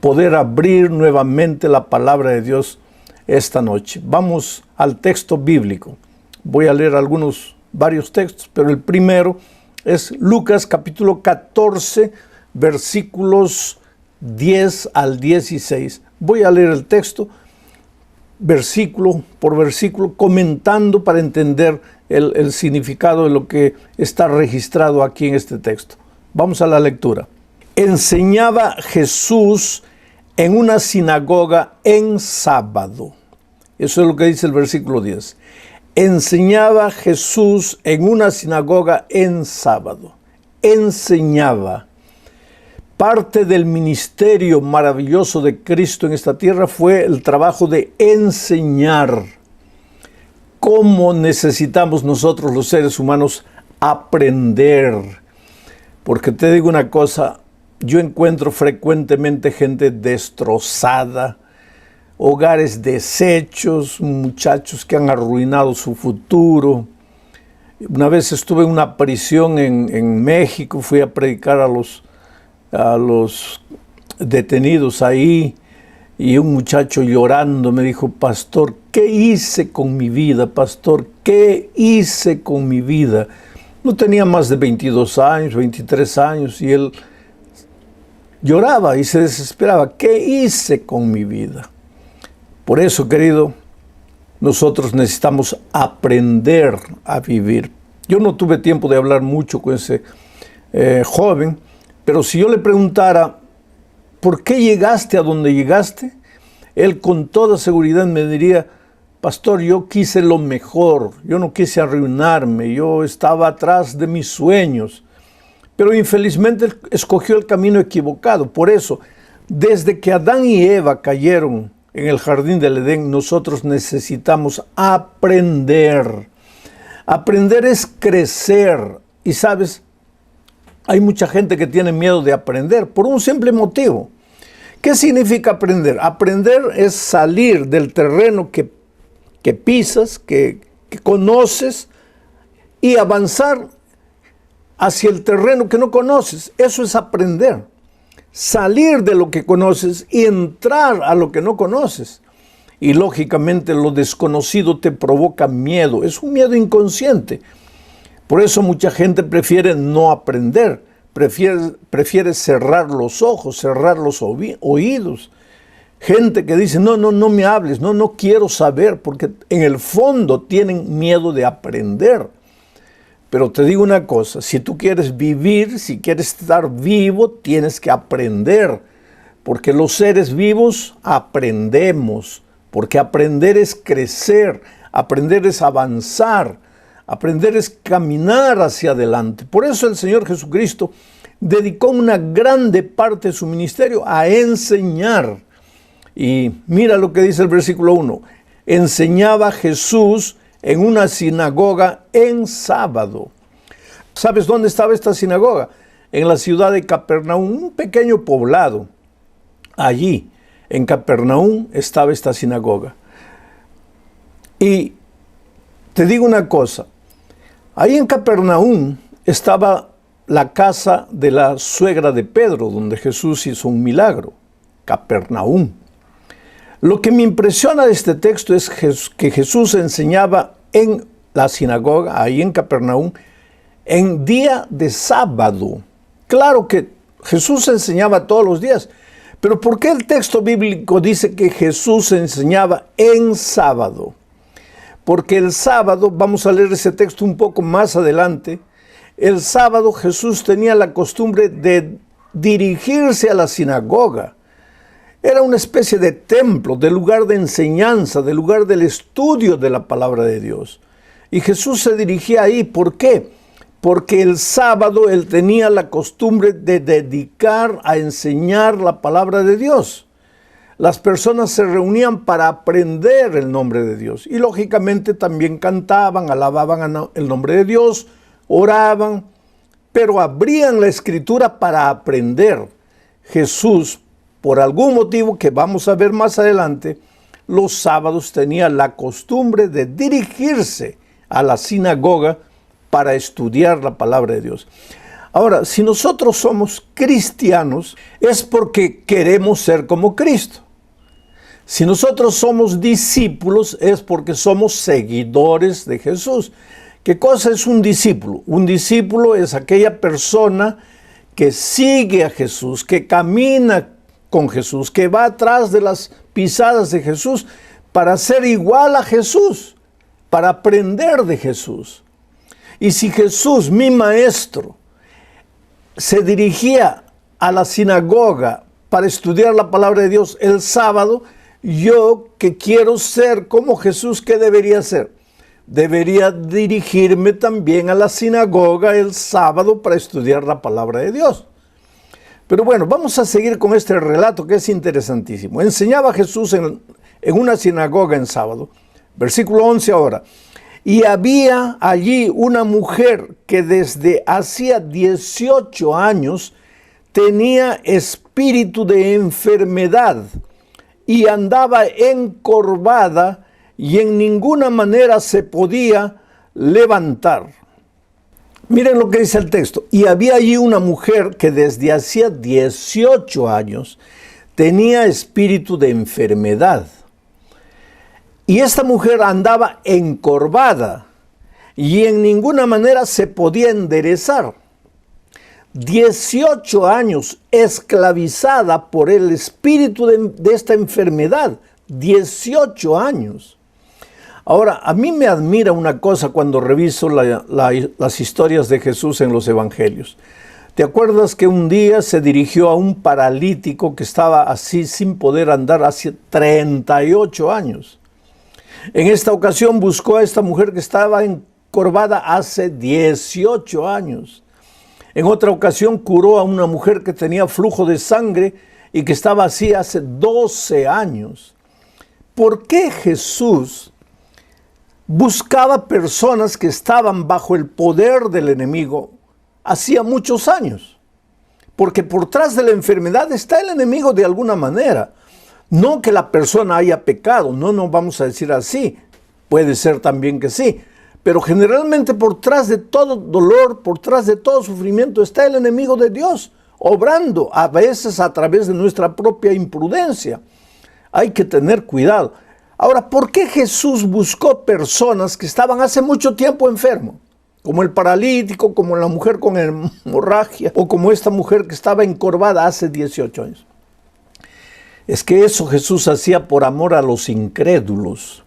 poder abrir nuevamente la palabra de Dios esta noche. Vamos al texto bíblico. Voy a leer varios textos, pero el primero es Lucas capítulo 14, versículos 10 al 16. Voy a leer el texto versículo por versículo, comentando para entender el significado de lo que está registrado aquí en este texto. Vamos a la lectura. Enseñaba Jesús en una sinagoga en sábado. Eso es lo que dice el versículo 10. Enseñaba Jesús en una sinagoga en sábado. Enseñaba. Parte del ministerio maravilloso de Cristo en esta tierra fue el trabajo de enseñar. ¿Cómo necesitamos nosotros los seres humanos aprender? Porque te digo una cosa, yo encuentro frecuentemente gente destrozada, hogares deshechos, muchachos que han arruinado su futuro. Una vez estuve en una prisión en México, fui a predicar a los detenidos ahí, y un muchacho llorando me dijo: pastor, ¿qué hice con mi vida? Pastor, ¿qué hice con mi vida? No tenía más de 22 años, 23 años, y él lloraba y se desesperaba. ¿Qué hice con mi vida? Por eso, querido, nosotros necesitamos aprender a vivir. Yo no tuve tiempo de hablar mucho con ese joven, pero si yo le preguntara, ¿por qué llegaste a donde llegaste? Él con toda seguridad me diría: pastor, yo quise lo mejor, yo no quise arruinarme, yo estaba atrás de mis sueños, pero infelizmente escogió el camino equivocado. Por eso, desde que Adán y Eva cayeron en el jardín del Edén, nosotros necesitamos aprender. Aprender es crecer. Y sabes, hay mucha gente que tiene miedo de aprender por un simple motivo. ¿Qué significa aprender? Aprender es salir del terreno que pisas, que conoces, y avanzar hacia el terreno que no conoces. Eso es aprender. Salir de lo que conoces y entrar a lo que no conoces. Y lógicamente lo desconocido te provoca miedo. Es un miedo inconsciente. Por eso mucha gente prefiere no aprender. Prefiere cerrar los ojos, cerrar los oídos. Gente que dice: no me hables, no quiero saber, porque en el fondo tienen miedo de aprender. Pero te digo una cosa, si tú quieres vivir, si quieres estar vivo, tienes que aprender. Porque los seres vivos aprendemos. Porque aprender es crecer, aprender es avanzar, aprender es caminar hacia adelante. Por eso el Señor Jesucristo dedicó una grande parte de su ministerio a enseñar. Y mira lo que dice el versículo 1. Enseñaba Jesús en una sinagoga en sábado. ¿Sabes dónde estaba esta sinagoga? En la ciudad de Capernaum, un pequeño poblado. Allí, en Capernaum, estaba esta sinagoga. Y te digo una cosa, ahí en Capernaum estaba la casa de la suegra de Pedro, donde Jesús hizo un milagro. Capernaum. Lo que me impresiona de este texto es que Jesús enseñaba en la sinagoga, ahí en Capernaum, en día de sábado. Claro que Jesús enseñaba todos los días, pero ¿por qué el texto bíblico dice que Jesús enseñaba en sábado? Porque el sábado, vamos a leer ese texto un poco más adelante, el sábado Jesús tenía la costumbre de dirigirse a la sinagoga. Era una especie de templo, de lugar de enseñanza, de lugar del estudio de la palabra de Dios. Y Jesús se dirigía ahí. ¿Por qué? Porque el sábado Él tenía la costumbre de dedicar a enseñar la palabra de Dios. Las personas se reunían para aprender el nombre de Dios. Y lógicamente también cantaban, alababan el nombre de Dios, oraban, pero abrían la Escritura para aprender. Jesús, por algún motivo que vamos a ver más adelante, los sábados tenía la costumbre de dirigirse a la sinagoga para estudiar la palabra de Dios. Ahora, si nosotros somos cristianos, es porque queremos ser como Cristo. Si nosotros somos discípulos, es porque somos seguidores de Jesús. ¿Qué cosa es un discípulo? Un discípulo es aquella persona que sigue a Jesús, que camina con Jesús, que va atrás de las pisadas de Jesús para ser igual a Jesús, para aprender de Jesús. Y si Jesús, mi maestro, se dirigía a la sinagoga para estudiar la palabra de Dios el sábado, yo que quiero ser como Jesús, ¿qué debería hacer? Debería dirigirme también a la sinagoga el sábado para estudiar la palabra de Dios. Pero bueno, vamos a seguir con este relato que es interesantísimo. Enseñaba Jesús en una sinagoga en sábado. Versículo 11 ahora. Y había allí una mujer que desde hacía 18 años tenía espíritu de enfermedad y andaba encorvada y en ninguna manera se podía levantar. Miren lo que dice el texto. Y había allí una mujer que desde hacía 18 años tenía espíritu de enfermedad. Y esta mujer andaba encorvada y en ninguna manera se podía enderezar. 18 años esclavizada por el espíritu de esta enfermedad. 18 años. Ahora, a mí me admira una cosa cuando reviso las historias de Jesús en los evangelios. ¿Te acuerdas que un día se dirigió a un paralítico que estaba así sin poder andar hace 38 años? En esta ocasión buscó a esta mujer que estaba encorvada hace 18 años. En otra ocasión curó a una mujer que tenía flujo de sangre y que estaba así hace 12 años. ¿Por qué Jesús buscaba personas que estaban bajo el poder del enemigo hacía muchos años? Porque por detrás de la enfermedad está el enemigo de alguna manera. No que la persona haya pecado, no vamos a decir así. Puede ser también que sí. Pero generalmente por detrás de todo dolor, por detrás de todo sufrimiento está el enemigo de Dios, obrando a veces a través de nuestra propia imprudencia. Hay que tener cuidado. Ahora, ¿por qué Jesús buscó personas que estaban hace mucho tiempo enfermos? Como el paralítico, como la mujer con hemorragia, o como esta mujer que estaba encorvada hace 18 años. Es que eso Jesús hacía por amor a los incrédulos.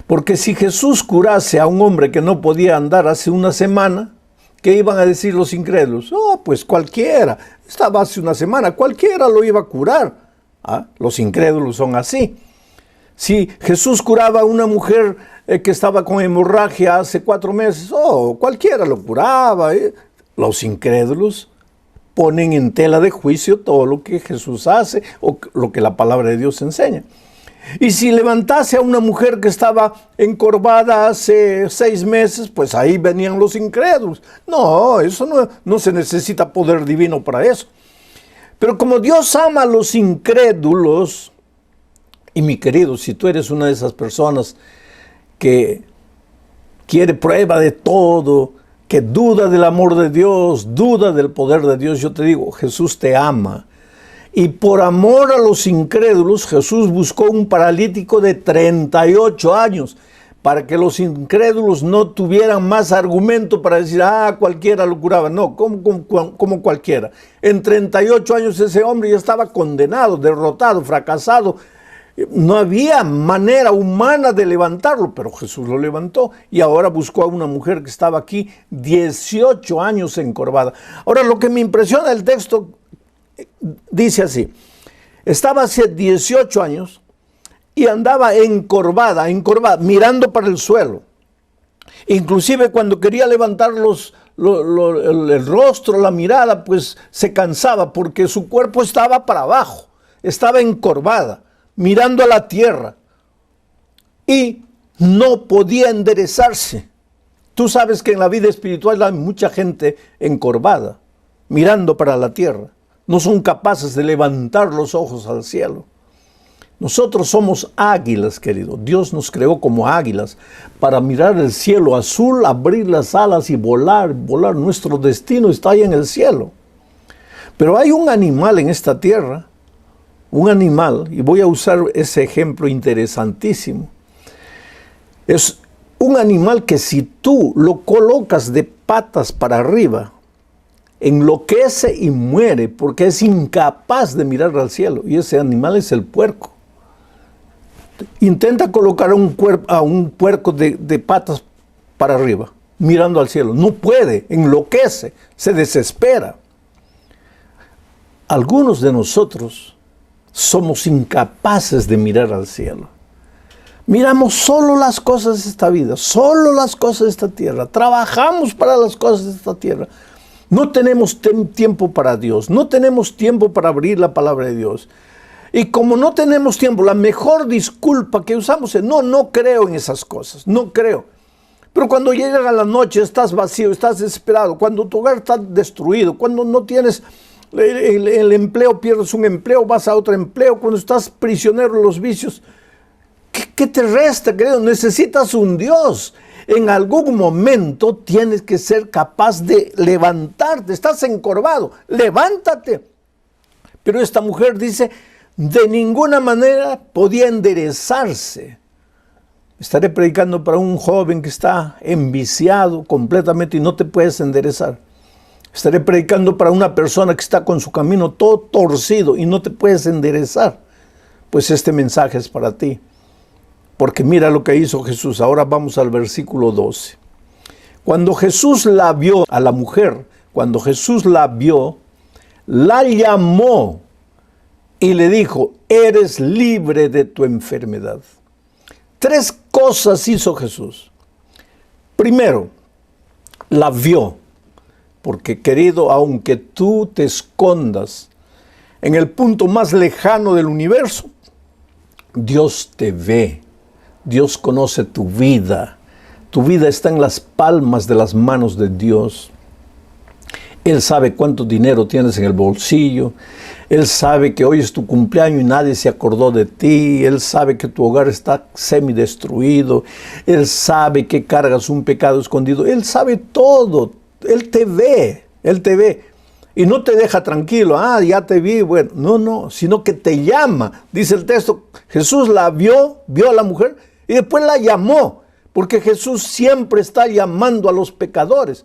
Porque si Jesús curase a un hombre que no podía andar hace una semana, ¿qué iban a decir los incrédulos? Oh, pues cualquiera, estaba hace una semana, cualquiera lo iba a curar. Los incrédulos son así. Si Jesús curaba a una mujer que estaba con hemorragia hace 4 meses, oh, cualquiera lo curaba. Los incrédulos ponen en tela de juicio todo lo que Jesús hace o lo que la palabra de Dios enseña. Y si levantase a una mujer que estaba encorvada hace 6 meses, pues ahí venían los incrédulos. No, eso no se necesita poder divino para eso. Pero como Dios ama a los incrédulos, y mi querido, si tú eres una de esas personas que quiere prueba de todo, que duda del amor de Dios, duda del poder de Dios, yo te digo, Jesús te ama. Y por amor a los incrédulos, Jesús buscó un paralítico de 38 años para que los incrédulos no tuvieran más argumento para decir, cualquiera lo curaba. No, como cualquiera. En 38 años ese hombre ya estaba condenado, derrotado, fracasado. No había manera humana de levantarlo, pero Jesús lo levantó y ahora buscó a una mujer que estaba aquí 18 años encorvada. Ahora, lo que me impresiona del texto dice así: estaba hace 18 años y andaba encorvada, mirando para el suelo. Inclusive cuando quería levantar el rostro, la mirada, pues se cansaba porque su cuerpo estaba para abajo, estaba encorvada, mirando a la tierra y no podía enderezarse. Tú sabes que en la vida espiritual hay mucha gente encorvada, mirando para la tierra. No son capaces de levantar los ojos al cielo. Nosotros somos águilas, querido. Dios nos creó como águilas para mirar el cielo azul, abrir las alas y volar, volar. Nuestro destino está ahí en el cielo. Pero hay un animal en esta tierra, un animal, y voy a usar ese ejemplo interesantísimo. Es un animal que si tú lo colocas de patas para arriba, enloquece y muere porque es incapaz de mirar al cielo. Y ese animal es el puerco. Intenta colocar a un puerco de patas para arriba, mirando al cielo. No puede, enloquece, se desespera. Algunos de nosotros somos incapaces de mirar al cielo. Miramos solo las cosas de esta vida, solo las cosas de esta tierra. Trabajamos para las cosas de esta tierra. No tenemos tiempo para Dios, no tenemos tiempo para abrir la palabra de Dios. Y como no tenemos tiempo, la mejor disculpa que usamos es, no creo en esas cosas, no creo. Pero cuando llega la noche, estás vacío, estás desesperado, cuando tu hogar está destruido, cuando no tienes el empleo, pierdes un empleo, vas a otro empleo, cuando estás prisionero de los vicios, ¿qué te resta, querido? Necesitas un Dios. En algún momento tienes que ser capaz de levantarte. Estás encorvado, levántate. Pero esta mujer dice, de ninguna manera podía enderezarse. Estaré predicando para un joven que está enviciado completamente y no te puedes enderezar. Estaré predicando para una persona que está con su camino todo torcido y no te puedes enderezar. Pues este mensaje es para ti. Porque mira lo que hizo Jesús. Ahora vamos al versículo 12. Cuando Jesús la vio a la mujer, cuando Jesús la vio, la llamó y le dijo, eres libre de tu enfermedad. 3 cosas hizo Jesús. Primero, la vio. Porque, querido, aunque tú te escondas en el punto más lejano del universo, Dios te ve. Dios conoce tu vida. Tu vida está en las palmas de las manos de Dios. Él sabe cuánto dinero tienes en el bolsillo. Él sabe que hoy es tu cumpleaños y nadie se acordó de ti. Él sabe que tu hogar está semidestruido. Él sabe que cargas un pecado escondido. Él sabe todo. Él te ve. Él te ve. Y no te deja tranquilo. Ya te vi. Bueno, no. Sino que te llama. Dice el texto, Jesús la vio a la mujer y después la llamó. Porque Jesús siempre está llamando a los pecadores.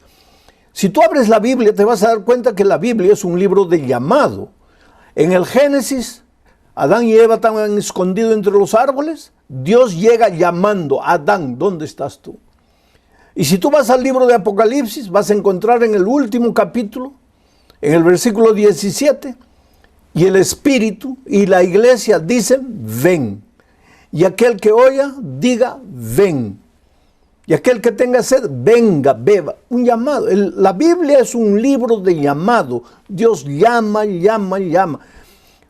Si tú abres la Biblia, te vas a dar cuenta que la Biblia es un libro de llamado. En el Génesis, Adán y Eva estaban escondidos entre los árboles. Dios llega llamando, Adán, ¿dónde estás tú? Y si tú vas al libro de Apocalipsis, vas a encontrar en el último capítulo, en el versículo 17, y el Espíritu y la iglesia dicen, ven. Y aquel que oiga, diga, ven. Y aquel que tenga sed, venga, beba. Un llamado. La Biblia es un libro de llamado. Dios llama.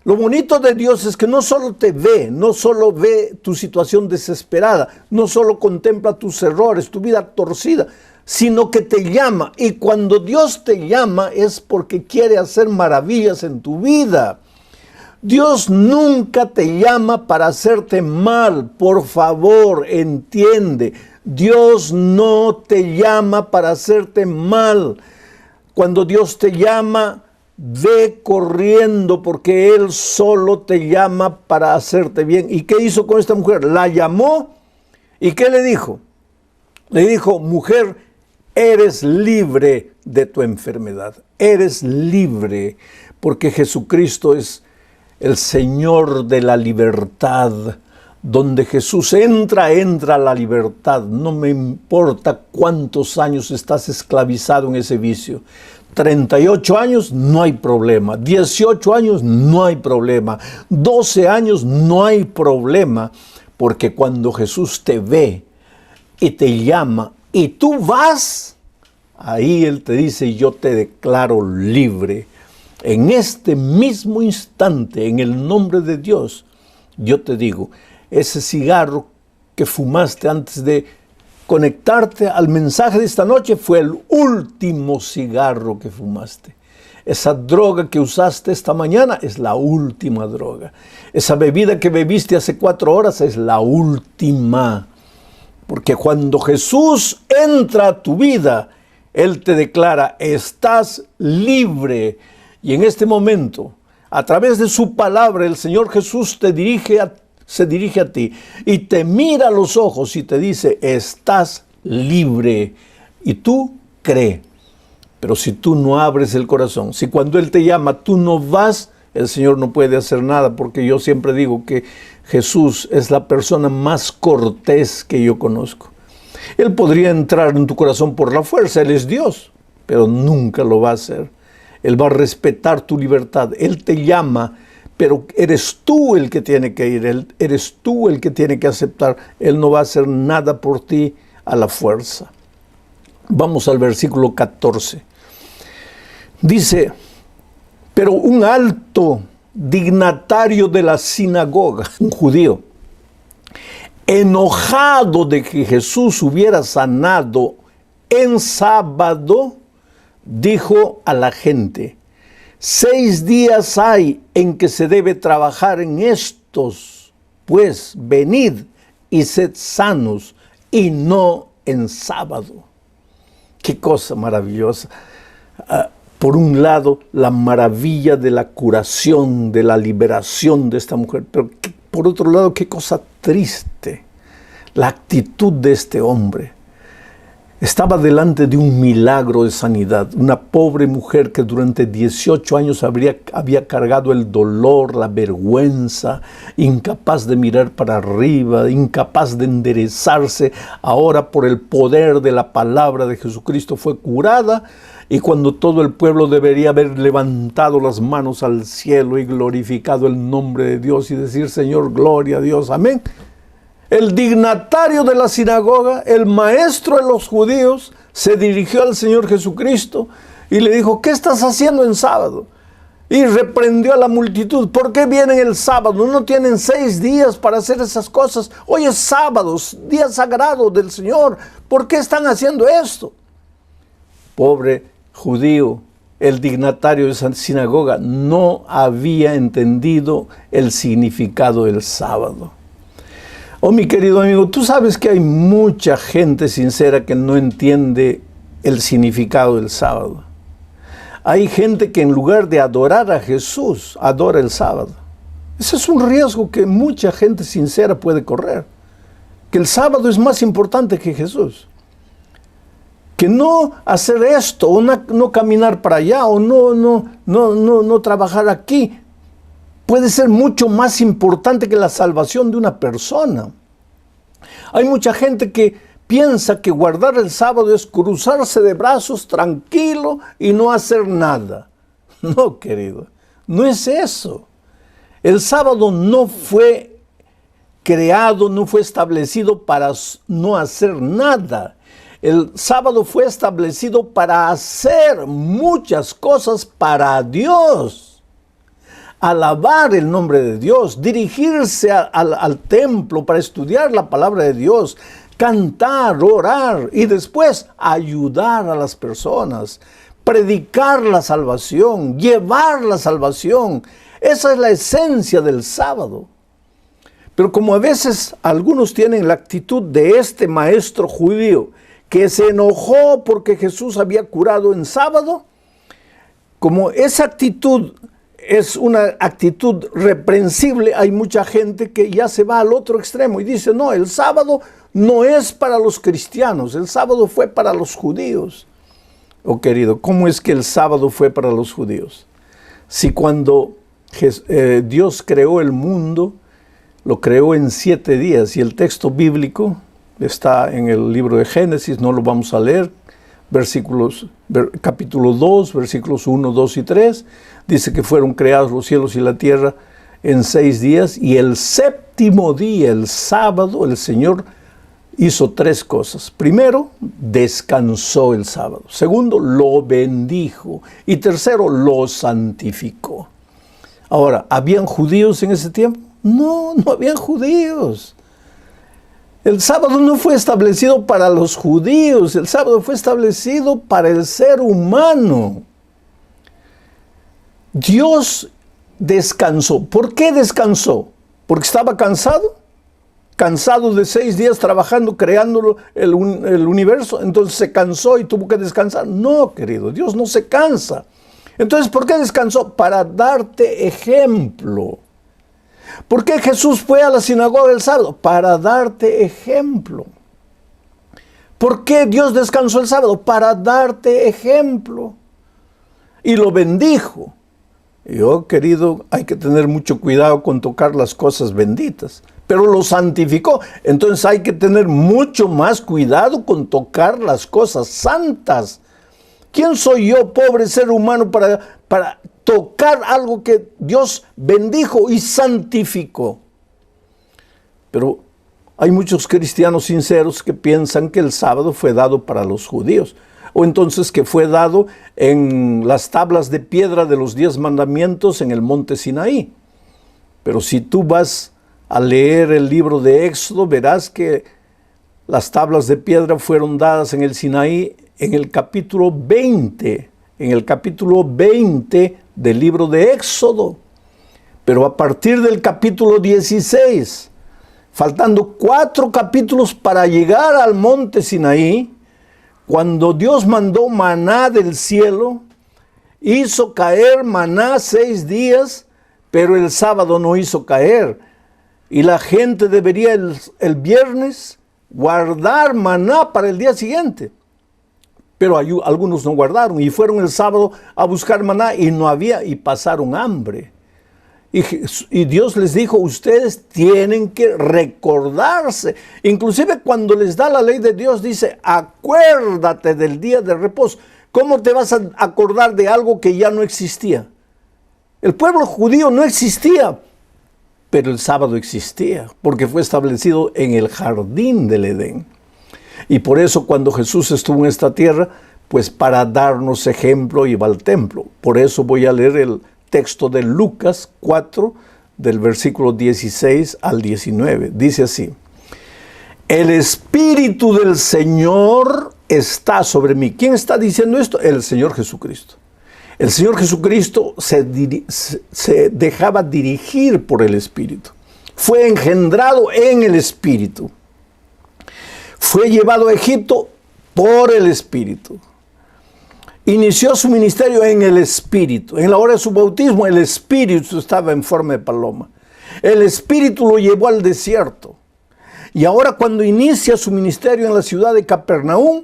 Lo bonito de Dios es que no solo te ve, no solo ve tu situación desesperada, no solo contempla tus errores, tu vida torcida, sino que te llama. Y cuando Dios te llama es porque quiere hacer maravillas en tu vida. Dios nunca te llama para hacerte mal. Por favor, entiende. Dios no te llama para hacerte mal. Cuando Dios te llama, ve corriendo porque Él solo te llama para hacerte bien. ¿Y qué hizo con esta mujer? La llamó y ¿qué le dijo? Le dijo, mujer, eres libre de tu enfermedad. Eres libre porque Jesucristo es el Señor de la libertad. Donde Jesús entra la libertad. No me importa cuántos años estás esclavizado en ese vicio. 38 años, no hay problema. 18 años, no hay problema. 12 años, no hay problema. Porque cuando Jesús te ve y te llama y tú vas, ahí Él te dice, yo te declaro libre. En este mismo instante, en el nombre de Dios, yo te digo, ese cigarro que fumaste antes de conectarte al mensaje de esta noche fue el último cigarro que fumaste. Esa droga que usaste esta mañana es la última droga. Esa bebida que bebiste hace 4 horas es la última. Porque cuando Jesús entra a tu vida, Él te declara, estás libre. Y en este momento, a través de su palabra, el Señor Jesús se dirige a ti y te mira a los ojos y te dice, estás libre. Y tú cree. Pero si tú no abres el corazón, si cuando Él te llama tú no vas, el Señor no puede hacer nada, porque yo siempre digo que Jesús es la persona más cortés que yo conozco. Él podría entrar en tu corazón por la fuerza, Él es Dios, pero nunca lo va a hacer. Él va a respetar tu libertad. Él te llama, pero eres tú el que tiene que ir, eres tú el que tiene que aceptar. Él no va a hacer nada por ti a la fuerza. Vamos al versículo 14. Dice, pero un alto dignatario de la sinagoga, un judío, enojado de que Jesús hubiera sanado en sábado, dijo a la gente, 6 días hay en que se debe trabajar en estos, pues venid y sed sanos, y no en sábado. Qué cosa maravillosa. Por un lado, la maravilla de la curación, de la liberación de esta mujer, pero por otro lado, qué cosa triste, la actitud de este hombre. Estaba delante de un milagro de sanidad, una pobre mujer que durante 18 años había cargado el dolor, la vergüenza, incapaz de mirar para arriba, incapaz de enderezarse. Ahora por el poder de la palabra de Jesucristo fue curada, y cuando todo el pueblo debería haber levantado las manos al cielo y glorificado el nombre de Dios y decir, Señor, gloria a Dios, amén. El dignatario de la sinagoga, el maestro de los judíos, se dirigió al Señor Jesucristo y le dijo, ¿qué estás haciendo en sábado? Y reprendió a la multitud, ¿por qué vienen el sábado? ¿No tienen 6 días para hacer esas cosas? Hoy es sábado, día sagrado del Señor, ¿por qué están haciendo esto? Pobre judío, el dignatario de esa sinagoga no había entendido el significado del sábado. Oh, mi querido amigo, tú sabes que hay mucha gente sincera que no entiende el significado del sábado. Hay gente que en lugar de adorar a Jesús, adora el sábado. Ese es un riesgo que mucha gente sincera puede correr. Que el sábado es más importante que Jesús. Que no hacer esto, o no caminar para allá, o no trabajar aquí, puede ser mucho más importante que la salvación de una persona. Hay mucha gente que piensa que guardar el sábado es cruzarse de brazos tranquilo y no hacer nada. No, querido, no es eso. El sábado no fue creado, no fue establecido para no hacer nada. El sábado fue establecido para hacer muchas cosas para Dios. Alabar el nombre de Dios, dirigirse al templo para estudiar la palabra de Dios, cantar, orar y después ayudar a las personas, predicar la salvación, llevar la salvación. Esa es la esencia del sábado. Pero como a veces algunos tienen la actitud de este maestro judío que se enojó porque Jesús había curado en sábado, como esa actitud es una actitud reprensible, hay mucha gente que ya se va al otro extremo y dice, no, el sábado no es para los cristianos, el sábado fue para los judíos. Oh querido, ¿cómo es que el sábado fue para los judíos? Si cuando Dios creó el mundo, lo creó en 7 días, y el texto bíblico está en el libro de Génesis, no lo vamos a leer, capítulo 2, versículos 1, 2 y 3, dice que fueron creados los cielos y la tierra en 6 días, y el 7º día, el sábado, el Señor hizo 3 cosas. Primero, descansó el sábado. Segundo, lo bendijo. Y tercero, lo santificó. Ahora, ¿habían judíos en ese tiempo? No, no habían judíos. El sábado no fue establecido para los judíos, el sábado fue establecido para el ser humano. Dios descansó. ¿Por qué descansó? ¿Porque estaba cansado? ¿Cansado de 6 días trabajando, creando el universo? Entonces se cansó y tuvo que descansar. No, querido, Dios no se cansa. Entonces, ¿por qué descansó? Para darte ejemplo. ¿Por qué Jesús fue a la sinagoga el sábado? Para darte ejemplo. ¿Por qué Dios descansó el sábado? Para darte ejemplo. Y lo bendijo. Yo, querido, hay que tener mucho cuidado con tocar las cosas benditas, pero lo santificó. Entonces hay que tener mucho más cuidado con tocar las cosas santas. ¿Quién soy yo, pobre ser humano, para tocar algo que Dios bendijo y santificó? Pero hay muchos cristianos sinceros que piensan que el sábado fue dado para los judíos, o entonces que fue dado en las tablas de piedra de los 10 mandamientos en el monte Sinaí. Pero si tú vas a leer el libro de Éxodo, verás que las tablas de piedra fueron dadas en el Sinaí en el capítulo 20, del libro de Éxodo. Pero a partir del capítulo 16, faltando 4 capítulos para llegar al monte Sinaí, cuando Dios mandó maná del cielo, hizo caer maná 6 días, pero el sábado no hizo caer. Y la gente debería el viernes guardar maná para el día siguiente. Pero algunos no guardaron y fueron el sábado a buscar maná y no había y pasaron hambre. Y Dios les dijo, ustedes tienen que recordarse. Inclusive cuando les da la ley de Dios, dice, acuérdate del día de reposo. ¿Cómo te vas a acordar de algo que ya no existía? El pueblo judío no existía, pero el sábado existía, porque fue establecido en el jardín del Edén. Y por eso cuando Jesús estuvo en esta tierra, pues para darnos ejemplo iba al templo. Por eso voy a leer el texto de Lucas 4, del versículo 16 al 19. Dice así: el Espíritu del Señor está sobre mí. ¿Quién está diciendo esto? El Señor Jesucristo. El Señor Jesucristo se dejaba dirigir por el Espíritu. Fue engendrado en el Espíritu. Fue llevado a Egipto por el Espíritu. Inició su ministerio en el Espíritu. En la hora de su bautismo, el Espíritu estaba en forma de paloma. El Espíritu lo llevó al desierto. Y ahora cuando inicia su ministerio en la ciudad de Capernaum,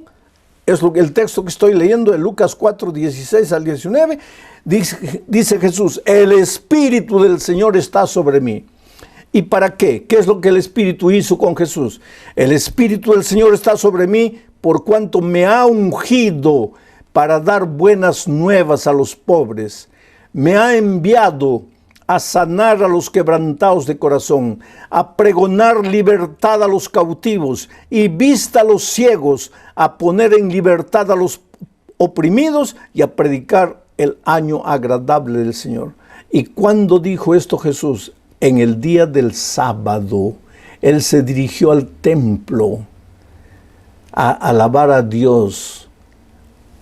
es el texto que estoy leyendo de Lucas 4, 16 al 19, dice Jesús, el Espíritu del Señor está sobre mí. ¿Y para qué? ¿Qué es lo que el Espíritu hizo con Jesús? El Espíritu del Señor está sobre mí por cuanto me ha ungido para dar buenas nuevas a los pobres. Me ha enviado a sanar a los quebrantados de corazón, a pregonar libertad a los cautivos y vista a los ciegos, a poner en libertad a los oprimidos y a predicar el año agradable del Señor. ¿Y cuándo dijo esto Jesús? En el día del sábado. Él se dirigió al templo a alabar a Dios,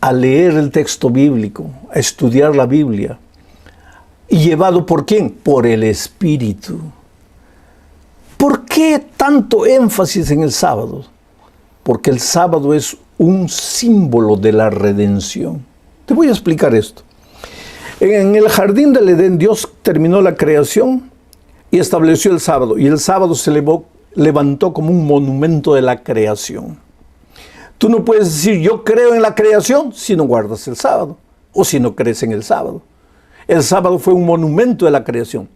a leer el texto bíblico, a estudiar la Biblia. ¿Y llevado por quién? Por el Espíritu. ¿Por qué tanto énfasis en el sábado? Porque el sábado es un símbolo de la redención. Te voy a explicar esto. En el jardín del Edén, Dios terminó la creación y estableció el sábado. Y el sábado se levantó como un monumento de la creación. Tú no puedes decir, yo creo en la creación, si no guardas el sábado, o si no crees en el sábado. El sábado fue un monumento de la creación.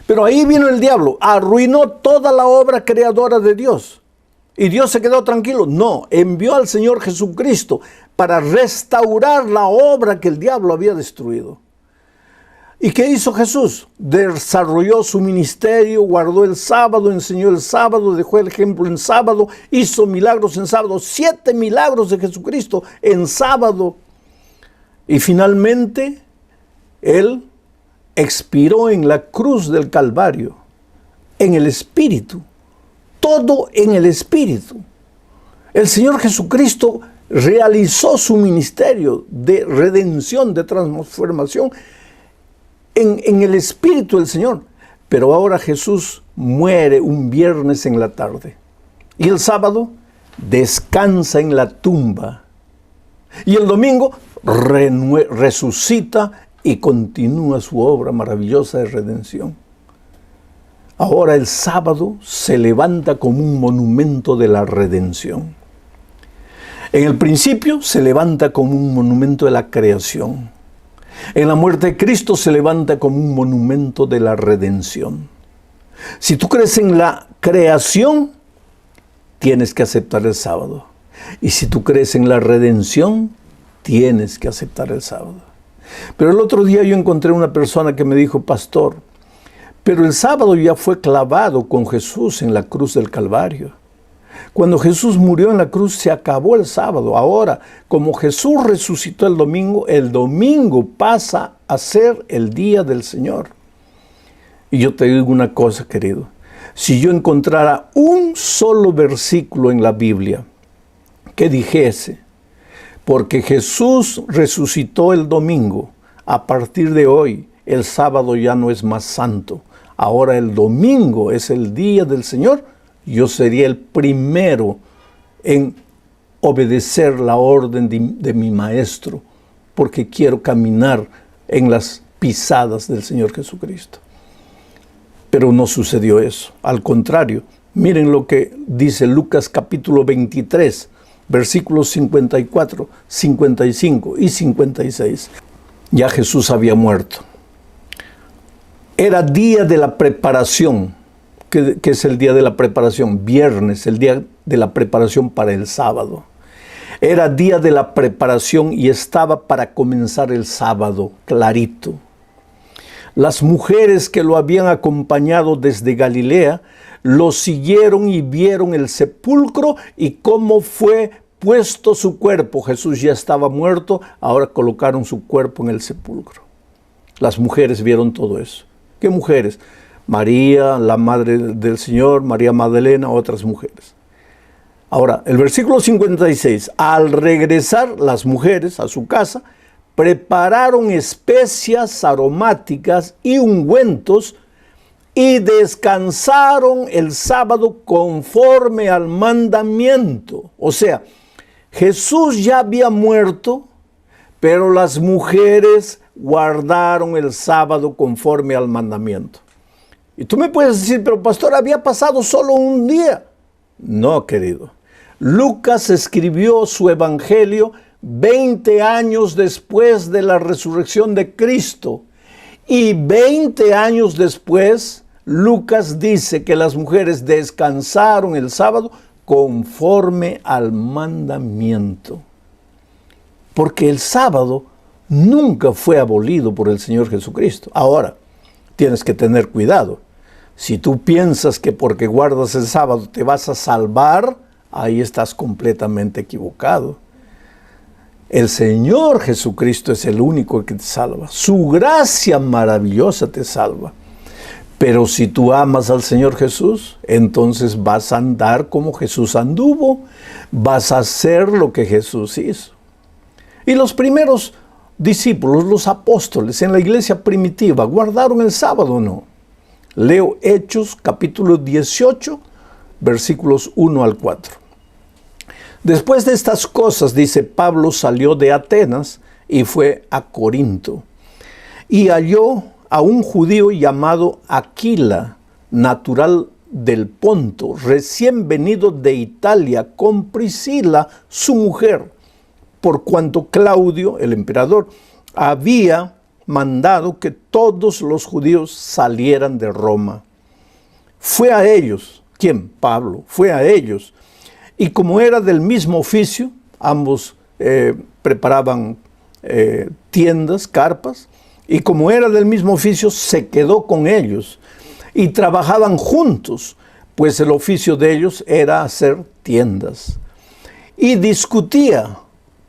Pero ahí vino el diablo, arruinó toda la obra creadora de Dios. ¿Y Dios se quedó tranquilo? No, envió al Señor Jesucristo para restaurar la obra que el diablo había destruido. ¿Y qué hizo Jesús? Desarrolló su ministerio, guardó el sábado, enseñó el sábado, dejó el ejemplo en sábado, hizo milagros en sábado, 7 milagros de Jesucristo en sábado. Y finalmente, Él expiró en la cruz del Calvario, en el Espíritu, todo en el Espíritu. El Señor Jesucristo realizó su ministerio de redención, de transformación, en el Espíritu del Señor. Pero ahora Jesús muere un viernes en la tarde. Y el sábado descansa en la tumba. Y el domingo resucita y continúa su obra maravillosa de redención. Ahora el sábado se levanta como un monumento de la redención. En el principio se levanta como un monumento de la creación. En la muerte de Cristo se levanta como un monumento de la redención. Si tú crees en la creación, tienes que aceptar el sábado. Y si tú crees en la redención, tienes que aceptar el sábado. Pero el otro día yo encontré una persona que me dijo: pastor, pero el sábado ya fue clavado con Jesús en la cruz del Calvario. Cuando Jesús murió en la cruz se acabó el sábado. Ahora, como Jesús resucitó el domingo pasa a ser el día del Señor. Y yo te digo una cosa, querido. Si yo encontrara un solo versículo en la Biblia que dijese: porque Jesús resucitó el domingo, a partir de hoy el sábado ya no es más santo, ahora el domingo es el día del Señor, yo sería el primero en obedecer la orden de mi maestro, porque quiero caminar en las pisadas del Señor Jesucristo. Pero no sucedió eso. Al contrario, miren lo que dice Lucas capítulo 23, versículos 54, 55 y 56. Ya Jesús había muerto. Era día de la preparación. ¿Qué es el día de la preparación? Viernes, el día de la preparación para el sábado. Era día de la preparación y estaba para comenzar el sábado, clarito. Las mujeres que lo habían acompañado desde Galilea lo siguieron y vieron el sepulcro y cómo fue puesto su cuerpo. Jesús ya estaba muerto, ahora colocaron su cuerpo en el sepulcro. Las mujeres vieron todo eso. ¿Qué mujeres? María, la madre del Señor, María Magdalena, otras mujeres. Ahora, el versículo 56, al regresar las mujeres a su casa, prepararon especias aromáticas y ungüentos y descansaron el sábado conforme al mandamiento. O sea, Jesús ya había muerto, pero las mujeres guardaron el sábado conforme al mandamiento. Y tú me puedes decir: pero pastor, había pasado solo un día. No, querido. Lucas escribió su evangelio 20 años después de la resurrección de Cristo. Y 20 años después, Lucas dice que las mujeres descansaron el sábado conforme al mandamiento. Porque el sábado nunca fue abolido por el Señor Jesucristo. Ahora, tienes que tener cuidado. Si tú piensas que porque guardas el sábado te vas a salvar, ahí estás completamente equivocado. El Señor Jesucristo es el único que te salva. Su gracia maravillosa te salva. Pero si tú amas al Señor Jesús, entonces vas a andar como Jesús anduvo. Vas a hacer lo que Jesús hizo. Y los primeros discípulos, los apóstoles en la iglesia primitiva, ¿guardaron el sábado o no? Leo Hechos capítulo 18, versículos 1 al 4. Después de estas cosas, dice, Pablo salió de Atenas y fue a Corinto. Y halló a un judío llamado Aquila, natural del Ponto, recién venido de Italia, con Priscila, su mujer, por cuanto Claudio, el emperador, había mandado que todos los judíos salieran de Roma. Fue a ellos. ¿Quién? Pablo. Fue a ellos. Y como era del mismo oficio, ambos preparaban tiendas, carpas, y como era del mismo oficio, se quedó con ellos. Y trabajaban juntos, pues el oficio de ellos era hacer tiendas. Y discutía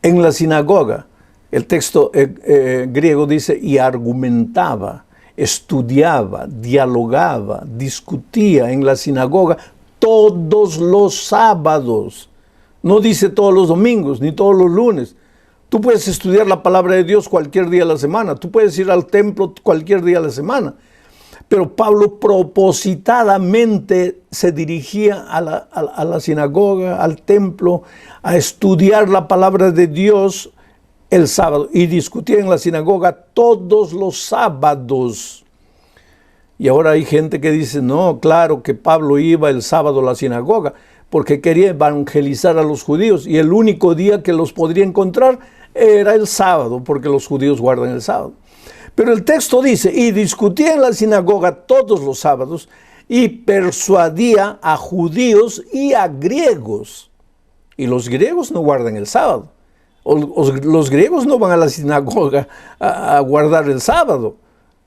en la sinagoga. El texto griego dice, y argumentaba, estudiaba, dialogaba, discutía en la sinagoga todos los sábados. No dice todos los domingos, ni todos los lunes. Tú puedes estudiar la palabra de Dios cualquier día de la semana. Tú puedes ir al templo cualquier día de la semana. Pero Pablo propositadamente se dirigía a la sinagoga, al templo, a estudiar la palabra de Dios el sábado. Y discutía en la sinagoga todos los sábados. Y ahora hay gente que dice, no, claro que Pablo iba el sábado a la sinagoga porque quería evangelizar a los judíos. Y el único día que los podría encontrar era el sábado, porque los judíos guardan el sábado. Pero el texto dice, y discutía en la sinagoga todos los sábados y persuadía a judíos y a griegos. Y los griegos no guardan el sábado. Los griegos no van a la sinagoga a guardar el sábado.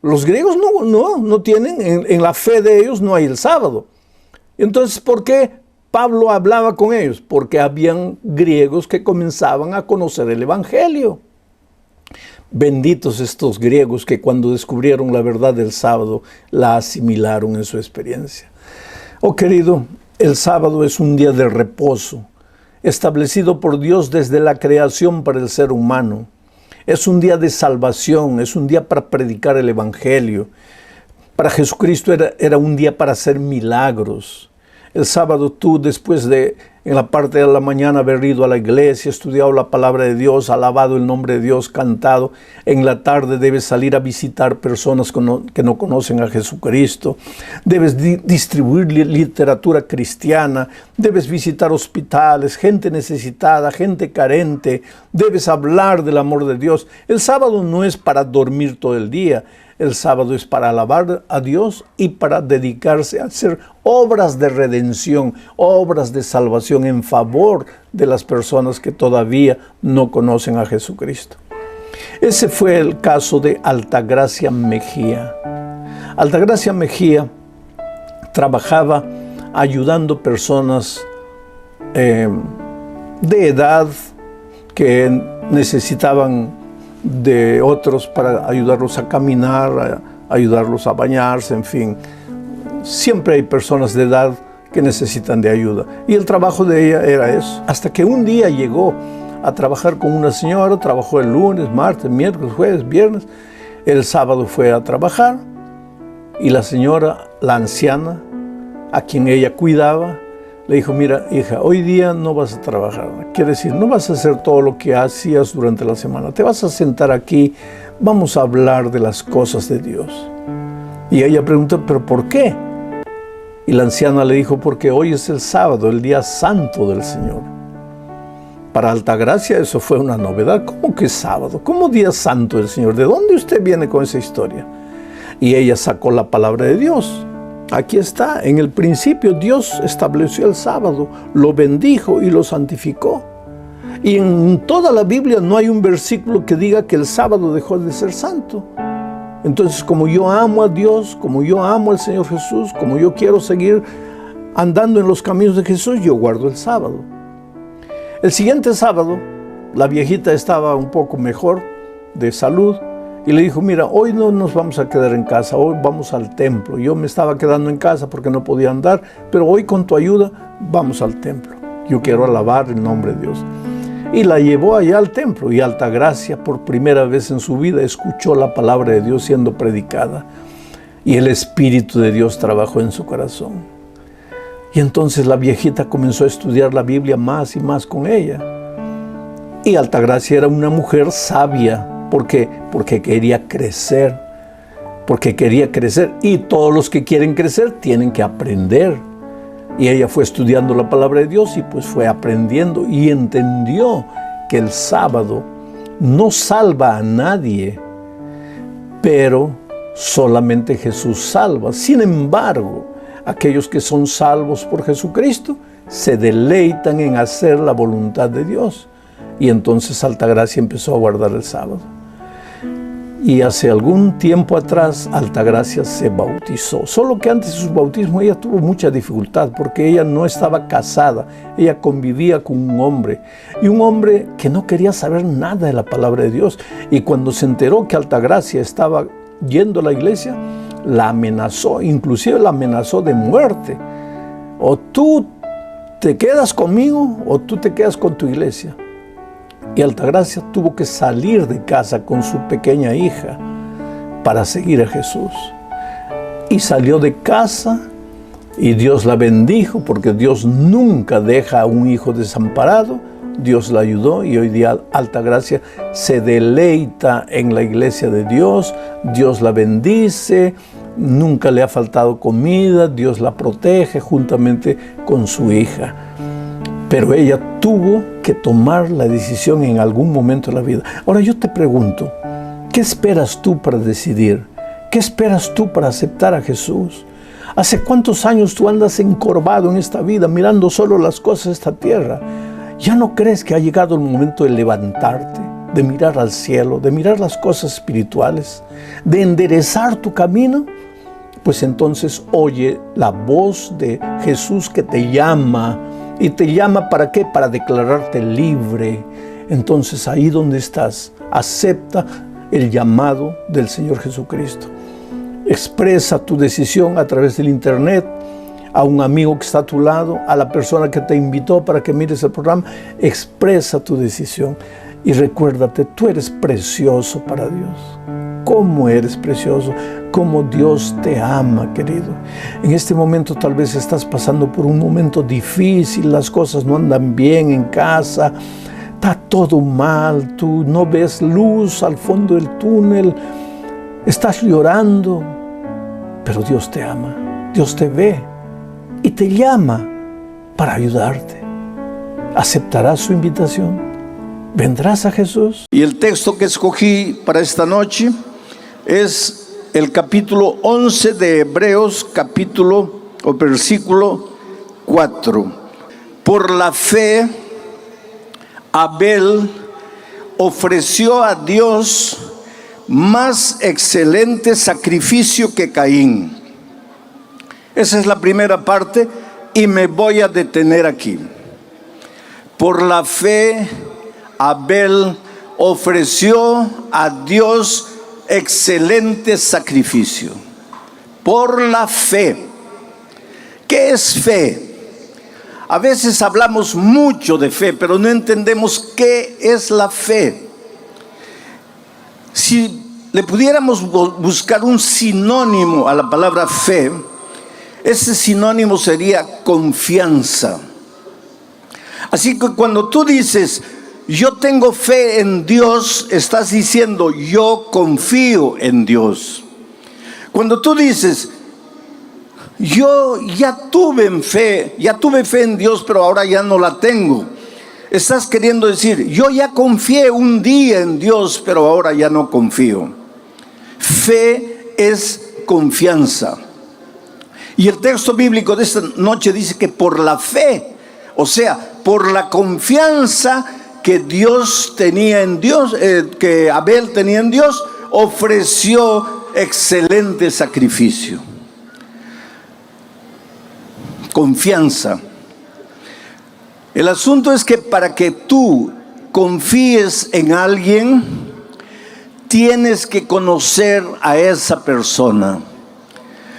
Los griegos no tienen, en la fe de ellos no hay el sábado. Entonces, ¿por qué Pablo hablaba con ellos? Porque habían griegos que comenzaban a conocer el evangelio. Benditos estos griegos que cuando descubrieron la verdad del sábado, la asimilaron en su experiencia. Oh querido, el sábado es un día de reposo, establecido por Dios desde la creación para el ser humano. Es un día de salvación, es un día para predicar el evangelio. Para Jesucristo era un día para hacer milagros. El sábado tú, después de, en la parte de la mañana, haber ido a la iglesia, estudiado la palabra de Dios, alabado el nombre de Dios, cantado, en la tarde debes salir a visitar personas que no conocen a Jesucristo. Debes distribuir literatura cristiana, debes visitar hospitales, gente necesitada, gente carente. Debes hablar del amor de Dios. El sábado no es para dormir todo el día. El sábado es para alabar a Dios y para dedicarse a hacer obras de redención, obras de salvación en favor de las personas que todavía no conocen a Jesucristo. Ese fue el caso de Altagracia Mejía. Altagracia Mejía trabajaba ayudando personas de edad que necesitaban de otros para ayudarlos a caminar, a ayudarlos a bañarse, en fin. Siempre hay personas de edad que necesitan de ayuda. Y el trabajo de ella era eso. Hasta que un día llegó a trabajar con una señora, trabajó el lunes, martes, miércoles, jueves, viernes. El sábado fue a trabajar y la señora, la anciana, a quien ella cuidaba, le dijo, mira, hija, hoy día no vas a trabajar. Quiere decir, no vas a hacer todo lo que hacías durante la semana. Te vas a sentar aquí, vamos a hablar de las cosas de Dios. Y ella preguntó, ¿pero por qué? Y la anciana le dijo, porque hoy es el sábado, el día santo del Señor. Para Altagracia eso fue una novedad. ¿Cómo que sábado? ¿Cómo día santo del Señor? ¿De dónde usted viene con esa historia? Y ella sacó la palabra de Dios. Aquí está, en el principio Dios estableció el sábado, lo bendijo y lo santificó. Y en toda la Biblia no hay un versículo que diga que el sábado dejó de ser santo. Entonces, como yo amo a Dios, como yo amo al Señor Jesús, como yo quiero seguir andando en los caminos de Jesús, yo guardo el sábado. El siguiente sábado, la viejita estaba un poco mejor de salud. Y le dijo, mira, hoy no nos vamos a quedar en casa, hoy vamos al templo. Yo me estaba quedando en casa porque no podía andar, pero hoy con tu ayuda vamos al templo. Yo quiero alabar el nombre de Dios. Y la llevó allá al templo y Altagracia por primera vez en su vida escuchó la palabra de Dios siendo predicada. Y el Espíritu de Dios trabajó en su corazón. Y entonces la viejita comenzó a estudiar la Biblia más y más con ella. Y Altagracia era una mujer sabia. ¿Por qué? Porque quería crecer. Porque quería crecer. Y todos los que quieren crecer tienen que aprender. Y ella fue estudiando la palabra de Dios y pues fue aprendiendo y entendió que el sábado no salva a nadie, pero solamente Jesús salva. Sin embargo, aquellos que son salvos por Jesucristo se deleitan en hacer la voluntad de Dios. Y entonces Altagracia empezó a guardar el sábado. Y hace algún tiempo atrás Altagracia se bautizó. Solo que antes de su bautismo ella tuvo mucha dificultad porque ella no estaba casada. Ella convivía con un hombre. Y un hombre que no quería saber nada de la palabra de Dios. Y cuando se enteró que Altagracia estaba yendo a la iglesia, la amenazó. Inclusive la amenazó de muerte. O tú te quedas conmigo o tú te quedas con tu iglesia. Y Altagracia tuvo que salir de casa con su pequeña hija para seguir a Jesús. Y salió de casa y Dios la bendijo, porque Dios nunca deja a un hijo desamparado. Dios la ayudó y hoy día Altagracia se deleita en la iglesia de Dios. Dios la bendice, nunca le ha faltado comida, Dios la protege juntamente con su hija. Pero ella tuvo que tomar la decisión en algún momento de la vida. Ahora yo te pregunto, ¿qué esperas tú para decidir? ¿Qué esperas tú para aceptar a Jesús? ¿Hace cuántos años tú andas encorvado en esta vida, mirando solo las cosas de esta tierra? ¿Ya no crees que ha llegado el momento de levantarte, de mirar al cielo, de mirar las cosas espirituales, de enderezar tu camino? Pues entonces oye la voz de Jesús que te llama. ¿Y te llama para qué? Para declararte libre. Entonces ahí donde estás, acepta el llamado del Señor Jesucristo. Expresa tu decisión a través del internet, a un amigo que está a tu lado, a la persona que te invitó para que mires el programa. Expresa tu decisión y recuérdate, tú eres precioso para Dios. ¿Cómo eres precioso? ¿Cómo Dios te ama, querido? En este momento tal vez estás pasando por un momento difícil, las cosas no andan bien en casa, está todo mal, tú no ves luz al fondo del túnel, estás llorando, pero Dios te ama, Dios te ve y te llama para ayudarte. ¿Aceptarás su invitación? ¿Vendrás a Jesús? Y el texto que escogí para esta noche es el capítulo 11 de Hebreos, versículo 4. Por la fe, Abel ofreció a Dios más excelente sacrificio que Caín. Esa es la primera parte y me voy a detener aquí. Por la fe, Abel ofreció a Dios excelente sacrificio. Por la fe. ¿Qué es fe? A veces hablamos mucho de fe, pero no entendemos qué es la fe. Si le pudiéramos buscar un sinónimo a la palabra fe, ese sinónimo sería confianza. Así que cuando tú dices, yo tengo fe en Dios, estás diciendo, yo confío en Dios. Cuando tú dices, yo ya tuve fe en Dios, pero ahora ya no la tengo, estás queriendo decir, yo ya confié un día en Dios, pero ahora ya no confío. Fe es confianza. Y el texto bíblico de esta noche dice que por la fe, o sea, por la confianza que Dios tenía en Dios, que Abel tenía en Dios, ofreció excelente sacrificio. Confianza. El asunto es que para que tú confíes en alguien, tienes que conocer a esa persona.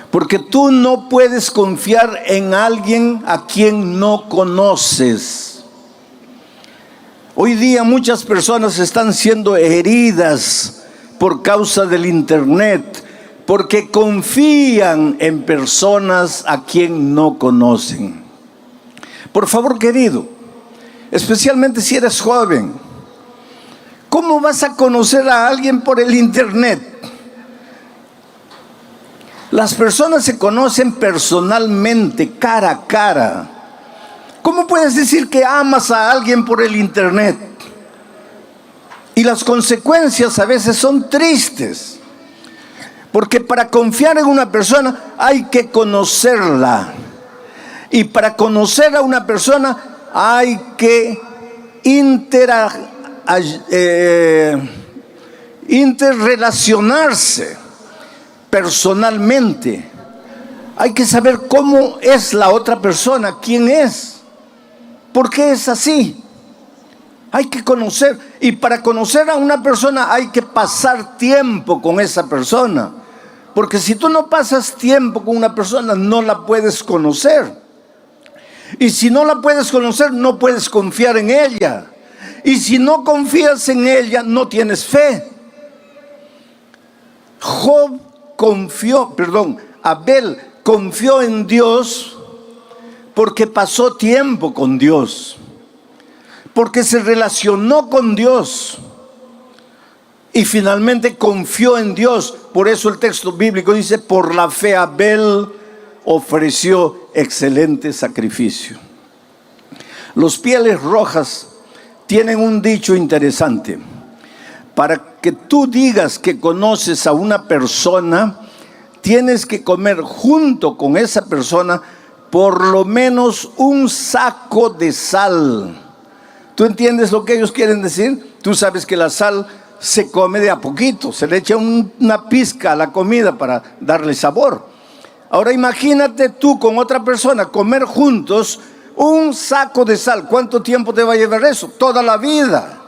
Porque tú no puedes confiar en alguien a quien no conoces. Hoy día muchas personas están siendo heridas por causa del internet, porque confían en personas a quien no conocen. Por favor, querido, especialmente si eres joven, ¿cómo vas a conocer a alguien por el internet? Las personas se conocen personalmente, cara a cara. ¿Cómo puedes decir que amas a alguien por el internet? Y las consecuencias a veces son tristes. Porque para confiar en una persona hay que conocerla. Y para conocer a una persona hay que interrelacionarse personalmente. Hay que saber cómo es la otra persona, quién es. ¿Por qué es así? Hay que conocer. Y para conocer a una persona hay que pasar tiempo con esa persona. Porque si tú no pasas tiempo con una persona, no la puedes conocer. Y si no la puedes conocer, no puedes confiar en ella. Y si no confías en ella, no tienes fe. Abel confió en Dios porque pasó tiempo con Dios, porque se relacionó con Dios y finalmente confió en Dios. Por eso el texto bíblico dice: por la fe Abel ofreció excelente sacrificio. Los Pieles Rojas tienen un dicho interesante. Para que tú digas que conoces a una persona, tienes que comer junto con esa persona por lo menos un saco de sal. ¿Tú entiendes lo que ellos quieren decir? Tú sabes que la sal se come de a poquito, se le echa una pizca a la comida para darle sabor. Ahora imagínate tú con otra persona comer juntos un saco de sal. ¿Cuánto tiempo te va a llevar eso? Toda la vida.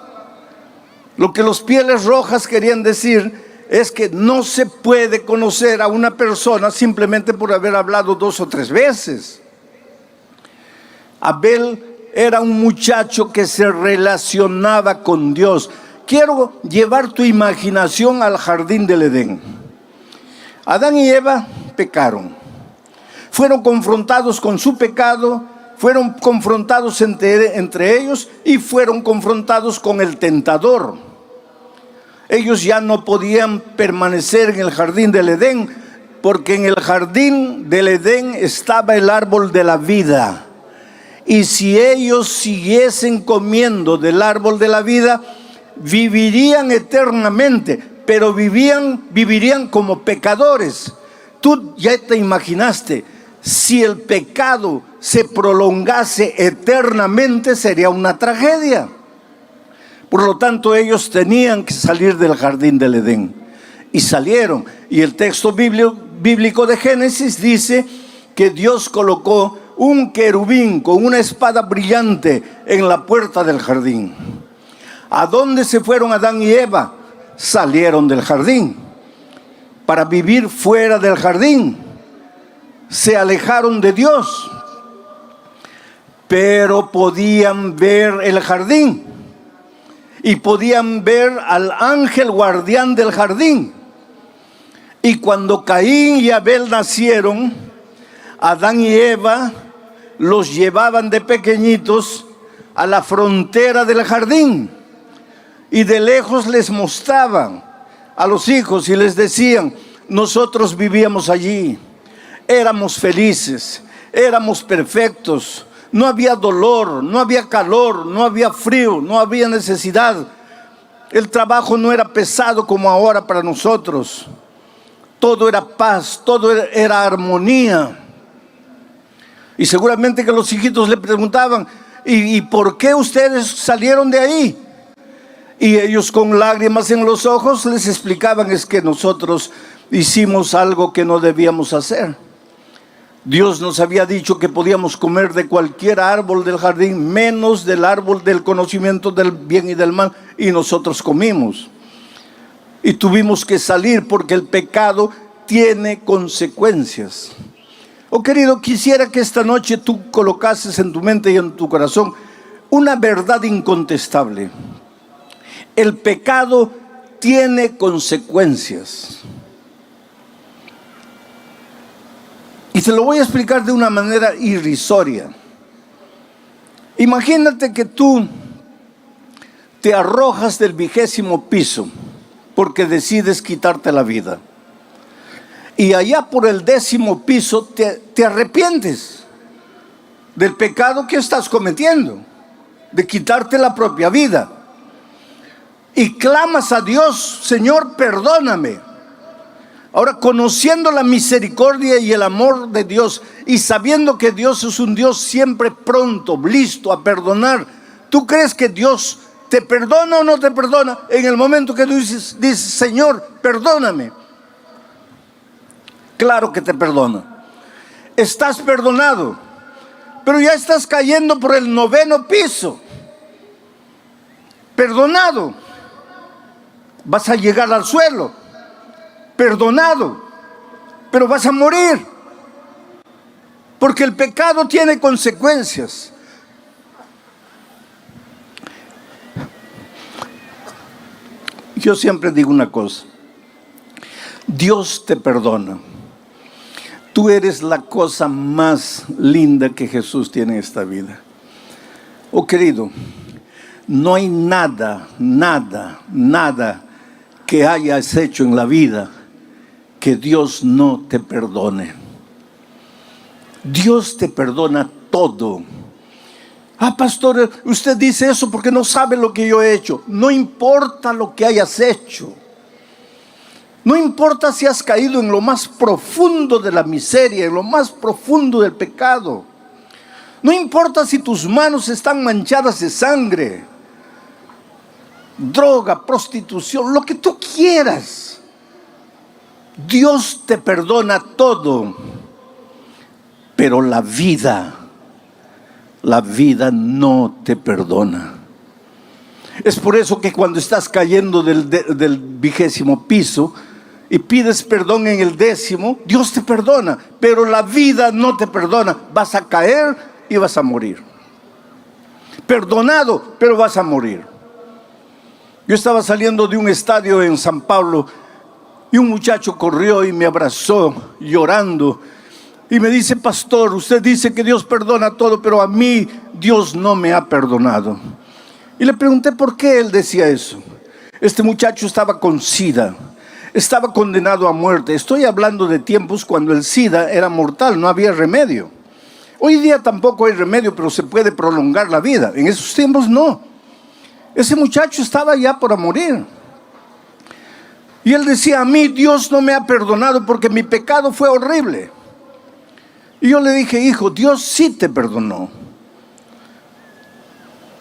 Lo que los Pieles Rojas querían decir es que no se puede conocer a una persona simplemente por haber hablado 2 o 3 veces. Abel era un muchacho que se relacionaba con Dios. Quiero llevar tu imaginación al jardín del Edén. Adán y Eva pecaron. Fueron confrontados con su pecado, fueron confrontados entre ellos y fueron confrontados con el tentador. Ellos ya no podían permanecer en el jardín del Edén, porque en el jardín del Edén estaba el árbol de la vida. Y si ellos siguiesen comiendo del árbol de la vida, vivirían eternamente, pero vivirían como pecadores. Tú ya te imaginaste, si el pecado se prolongase eternamente, sería una tragedia. Por lo tanto, ellos tenían que salir del jardín del Edén. Y salieron. Y el texto bíblico de Génesis dice que Dios colocó un querubín con una espada brillante en la puerta del jardín. ¿A dónde se fueron Adán y Eva? Salieron del jardín para vivir fuera del jardín. Se alejaron de Dios, pero podían ver el jardín. Y podían ver al ángel guardián del jardín. Y cuando Caín y Abel nacieron, Adán y Eva los llevaban de pequeñitos a la frontera del jardín. Y de lejos les mostraban a los hijos y les decían: nosotros vivíamos allí, éramos felices, éramos perfectos. No había dolor, no había calor, no había frío, no había necesidad. El trabajo no era pesado como ahora para nosotros. Todo era paz, todo era armonía. Y seguramente que los hijitos le preguntaban: ¿y por qué ustedes salieron de ahí? Y ellos con lágrimas en los ojos les explicaban: es que nosotros hicimos algo que no debíamos hacer. Dios nos había dicho que podíamos comer de cualquier árbol del jardín, menos del árbol del conocimiento del bien y del mal, y nosotros comimos. Y tuvimos que salir porque el pecado tiene consecuencias. Oh querido, quisiera que esta noche tú colocases en tu mente y en tu corazón una verdad incontestable. El pecado tiene consecuencias. Y te lo voy a explicar de una manera irrisoria. Imagínate que tú te arrojas del 20º piso porque decides quitarte la vida. Y allá por el 10º piso te arrepientes del pecado que estás cometiendo, de quitarte la propia vida. Y clamas a Dios: Señor, perdóname. Ahora, conociendo la misericordia y el amor de Dios y sabiendo que Dios es un Dios siempre pronto, listo a perdonar, ¿tú crees que Dios te perdona o no te perdona en el momento que tú dices: Señor, perdóname? Claro que te perdona. Estás perdonado, pero ya estás cayendo por el 9º piso. Perdonado. Vas a llegar al suelo. Perdonado, pero vas a morir, porque el pecado tiene consecuencias. Yo siempre digo una cosa: Dios te perdona. Tú eres la cosa más linda que Jesús tiene en esta vida. Oh querido, no hay nada que hayas hecho en la vida que Dios no te perdone. Dios te perdona todo. Pastor, usted dice eso porque no sabe lo que yo he hecho. No importa lo que hayas hecho. No importa si has caído en lo más profundo de la miseria, en lo más profundo del pecado. No importa si tus manos están manchadas de sangre, droga, prostitución, lo que tú quieras. Dios te perdona todo. Pero la vida no te perdona. Es por eso que cuando estás cayendo del 20º piso y pides perdón en el 10º, Dios te perdona, pero la vida no te perdona. Vas a caer y vas a morir. Perdonado, pero vas a morir. Yo estaba saliendo de un estadio en San Pablo y un muchacho corrió y me abrazó llorando y me dice: pastor, usted dice que Dios perdona todo, pero a mí Dios no me ha perdonado. Y le pregunté por qué él decía eso. Este muchacho estaba con SIDA, estaba condenado a muerte. Estoy hablando de tiempos cuando el SIDA era mortal, no había remedio. Hoy día tampoco hay remedio, pero se puede prolongar la vida. En esos tiempos no. Ese muchacho estaba ya por morir. Y él decía: a mí Dios no me ha perdonado porque mi pecado fue horrible. Y yo le dije: hijo, Dios sí te perdonó.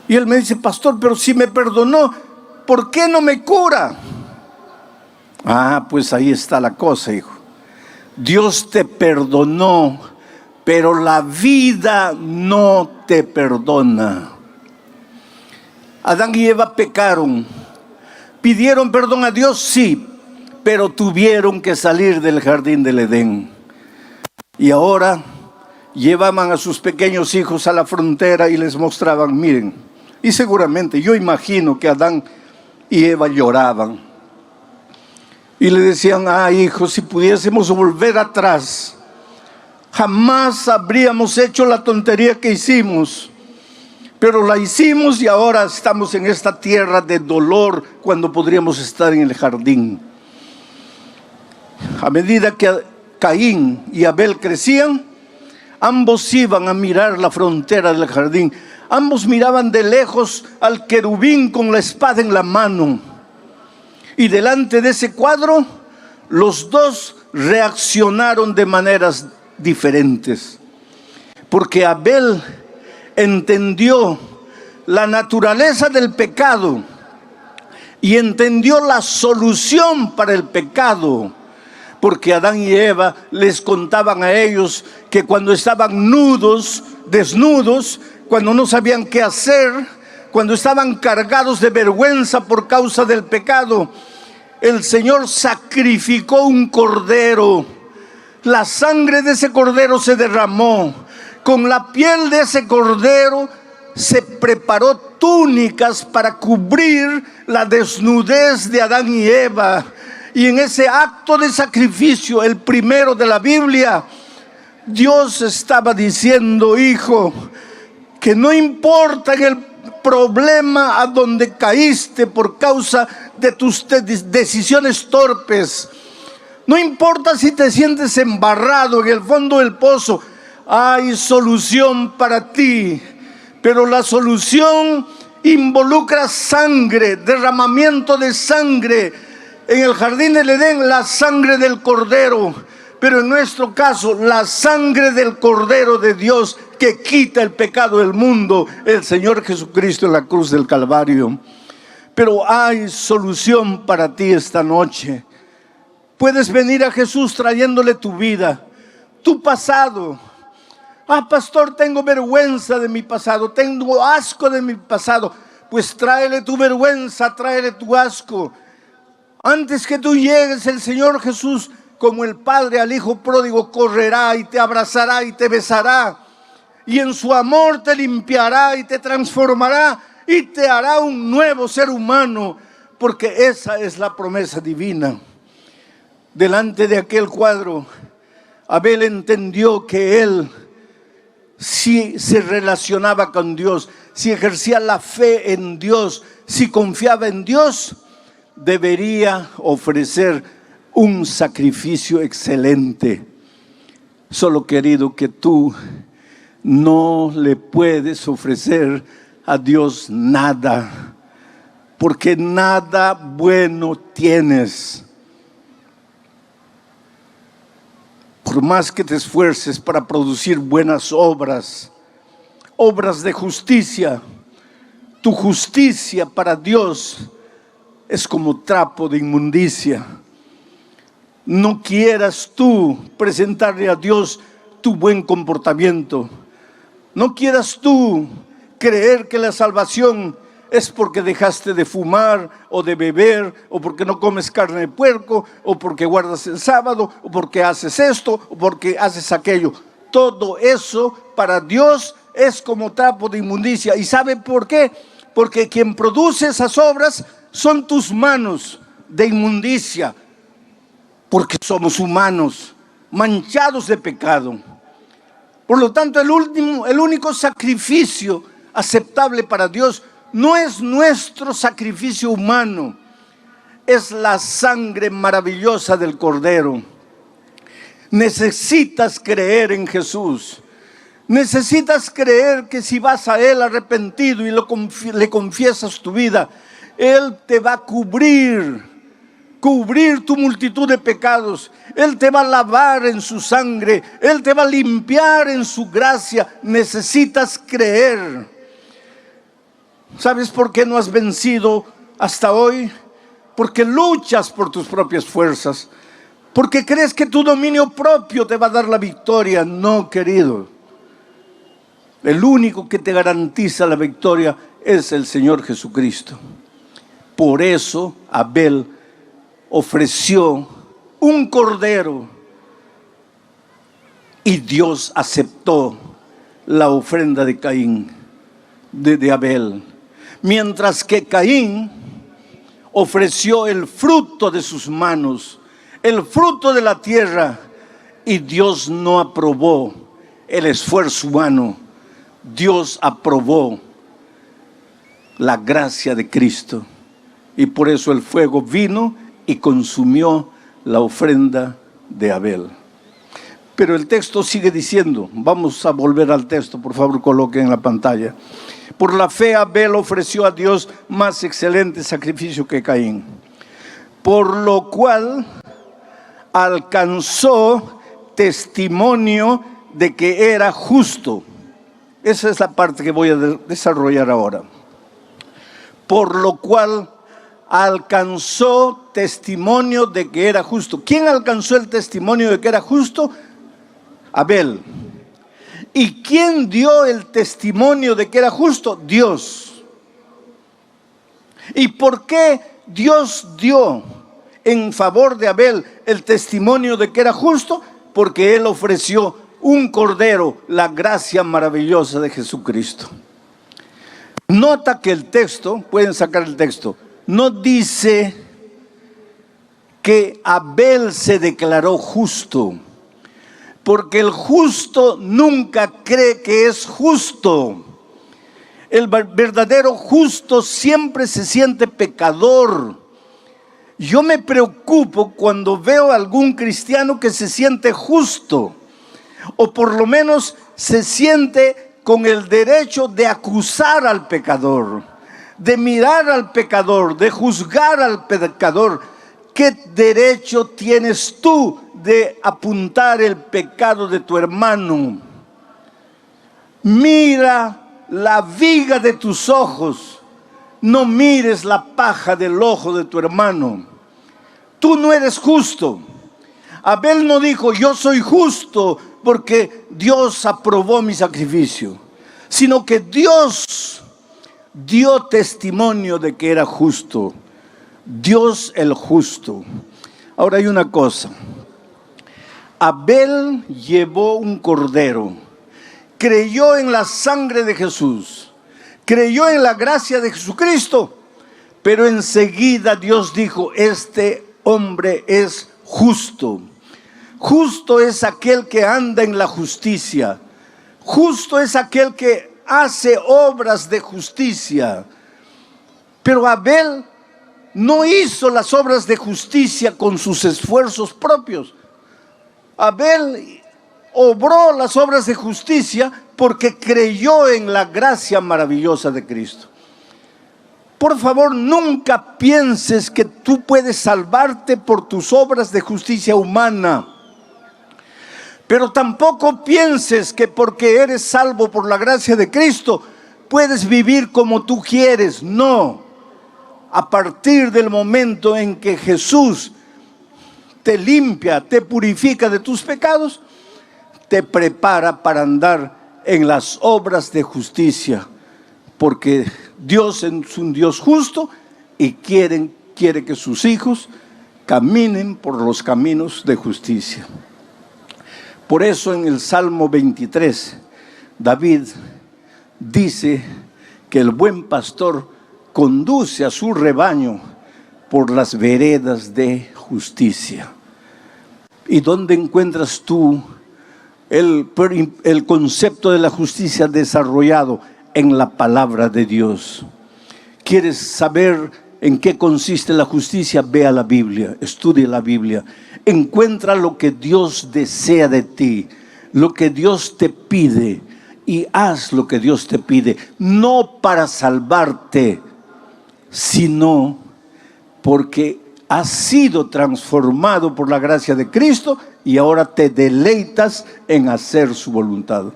Y él me dice: pastor, pero si me perdonó, ¿por qué no me cura? Pues ahí está la cosa, hijo. Dios te perdonó, pero la vida no te perdona. Adán y Eva pecaron. ¿Pidieron perdón a Dios? Sí, pero tuvieron que salir del jardín del Edén. Y ahora llevaban a sus pequeños hijos a la frontera y les mostraban: miren. Y seguramente, yo imagino que Adán y Eva lloraban. Y le decían: hijo, si pudiésemos volver atrás, jamás habríamos hecho la tontería que hicimos. Pero la hicimos y ahora estamos en esta tierra de dolor cuando podríamos estar en el jardín. A medida que Caín y Abel crecían, ambos iban a mirar la frontera del jardín. Ambos miraban de lejos al querubín con la espada en la mano. Y delante de ese cuadro, los dos reaccionaron de maneras diferentes. Porque Abel entendió la naturaleza del pecado y entendió la solución para el pecado. Porque Adán y Eva les contaban a ellos que cuando estaban desnudos, cuando no sabían qué hacer, cuando estaban cargados de vergüenza por causa del pecado, el Señor sacrificó un cordero. La sangre de ese cordero se derramó. Con la piel de ese cordero se preparó túnicas para cubrir la desnudez de Adán y Eva. Y en ese acto de sacrificio, el primero de la Biblia, Dios estaba diciendo: hijo, que no importa en el problema a donde caíste por causa de tus decisiones torpes, no importa si te sientes embarrado en el fondo del pozo, hay solución para ti. Pero la solución involucra sangre, derramamiento de sangre. En el jardín del Edén, la sangre del cordero, pero en nuestro caso, la sangre del Cordero de Dios que quita el pecado del mundo, el Señor Jesucristo en la cruz del Calvario. Pero hay solución para ti esta noche. Puedes venir a Jesús trayéndole tu vida, tu pasado. Pastor, tengo vergüenza de mi pasado, tengo asco de mi pasado. Pues tráele tu vergüenza, tráele tu asco. Antes que tú llegues, el Señor Jesús, como el Padre al Hijo pródigo, correrá y te abrazará y te besará. Y en su amor te limpiará y te transformará y te hará un nuevo ser humano. porque esa es la promesa divina. Delante de aquel cuadro, Abel entendió que él, si se relacionaba con Dios, si ejercía la fe en Dios, si confiaba en Dios, debería ofrecer un sacrificio excelente. Solo, querido, que tú no le puedes ofrecer a Dios nada, porque nada bueno tienes. Por más que te esfuerces para producir buenas obras, obras de justicia, tu justicia para Dios es como trapo de inmundicia. No quieras tú presentarle a Dios tu buen comportamiento. No quieras tú creer que la salvación es porque dejaste de fumar o de beber, o porque no comes carne de puerco, o porque guardas el sábado, o porque haces esto, o porque haces aquello. Todo eso para Dios es como trapo de inmundicia. ¿Y sabe por qué? Porque quien produce esas obras son tus manos de inmundicia, porque somos humanos, manchados de pecado. Por lo tanto, el único sacrificio aceptable para Dios no es nuestro sacrificio humano, es la sangre maravillosa del Cordero. Necesitas creer en Jesús. Necesitas creer que si vas a Él arrepentido y le confiesas tu vida, Él te va a cubrir tu multitud de pecados. Él te va a lavar en su sangre, Él te va a limpiar en su gracia. Necesitas creer. ¿Sabes por qué no has vencido hasta hoy? Porque luchas por tus propias fuerzas, porque crees que tu dominio propio te va a dar la victoria. No, querido. El único que te garantiza la victoria es el Señor Jesucristo. Por eso Abel ofreció un cordero y Dios aceptó la ofrenda de Caín, de Abel. Mientras que Caín ofreció el fruto de sus manos, el fruto de la tierra, y Dios no aprobó el esfuerzo humano. Dios aprobó la gracia de Cristo, y por eso el fuego vino y consumió la ofrenda de Abel. Pero el texto sigue diciendo, vamos a volver al texto, por favor coloquen en la pantalla. Por la fe Abel ofreció a Dios más excelente sacrificio que Caín, por lo cual alcanzó testimonio de que era justo. Esa es la parte que voy a desarrollar ahora. Por lo cual alcanzó testimonio de que era justo. ¿Quién alcanzó el testimonio de que era justo? Abel. ¿Y quién dio el testimonio de que era justo? Dios. ¿Y por qué Dios dio en favor de Abel el testimonio de que era justo? Porque él ofreció un cordero, la gracia maravillosa de Jesucristo. Nota que el texto, pueden sacar el texto, no dice que Abel se declaró justo, porque el justo nunca cree que es justo. El verdadero justo siempre se siente pecador. Yo me preocupo cuando veo a algún cristiano que se siente justo, o por lo menos se siente con el derecho de acusar al pecador, de mirar al pecador, de juzgar al pecador. ¿Qué derecho tienes tú de apuntar el pecado de tu hermano? Mira la viga de tus ojos, no mires la paja del ojo de tu hermano. Tú no eres justo. Abel no dijo, yo soy justo porque Dios aprobó mi sacrificio, sino que Dios dio testimonio de que era justo. Dios el justo. Ahora hay una cosa. Abel llevó un cordero, creyó en la sangre de Jesús, creyó en la gracia de Jesucristo, Pero enseguida Dios dijo, este hombre es justo. Justo es aquel que anda en la justicia. Justo es aquel que hace obras de justicia. Pero Abel no hizo las obras de justicia con sus esfuerzos propios. Abel obró las obras de justicia porque creyó en la gracia maravillosa de Cristo. Por favor, nunca pienses que tú puedes salvarte por tus obras de justicia humana. Pero tampoco pienses que porque eres salvo por la gracia de Cristo, puedes vivir como tú quieres. No. A partir del momento en que Jesús te limpia, te purifica de tus pecados, te prepara para andar en las obras de justicia. Porque Dios es un Dios justo y quiere que sus hijos caminen por los caminos de justicia. Por eso en el Salmo 23, David dice que el buen pastor conduce a su rebaño por las veredas de justicia. ¿Y dónde encuentras tú el concepto de la justicia desarrollado? En la palabra de Dios. ¿Quieres saber en qué consiste la justicia? Ve a la Biblia, estudia la Biblia. Encuentra lo que Dios desea de ti, lo que Dios te pide, y haz lo que Dios te pide. No para salvarte, sino porque has sido transformado por la gracia de Cristo y ahora te deleitas en hacer su voluntad.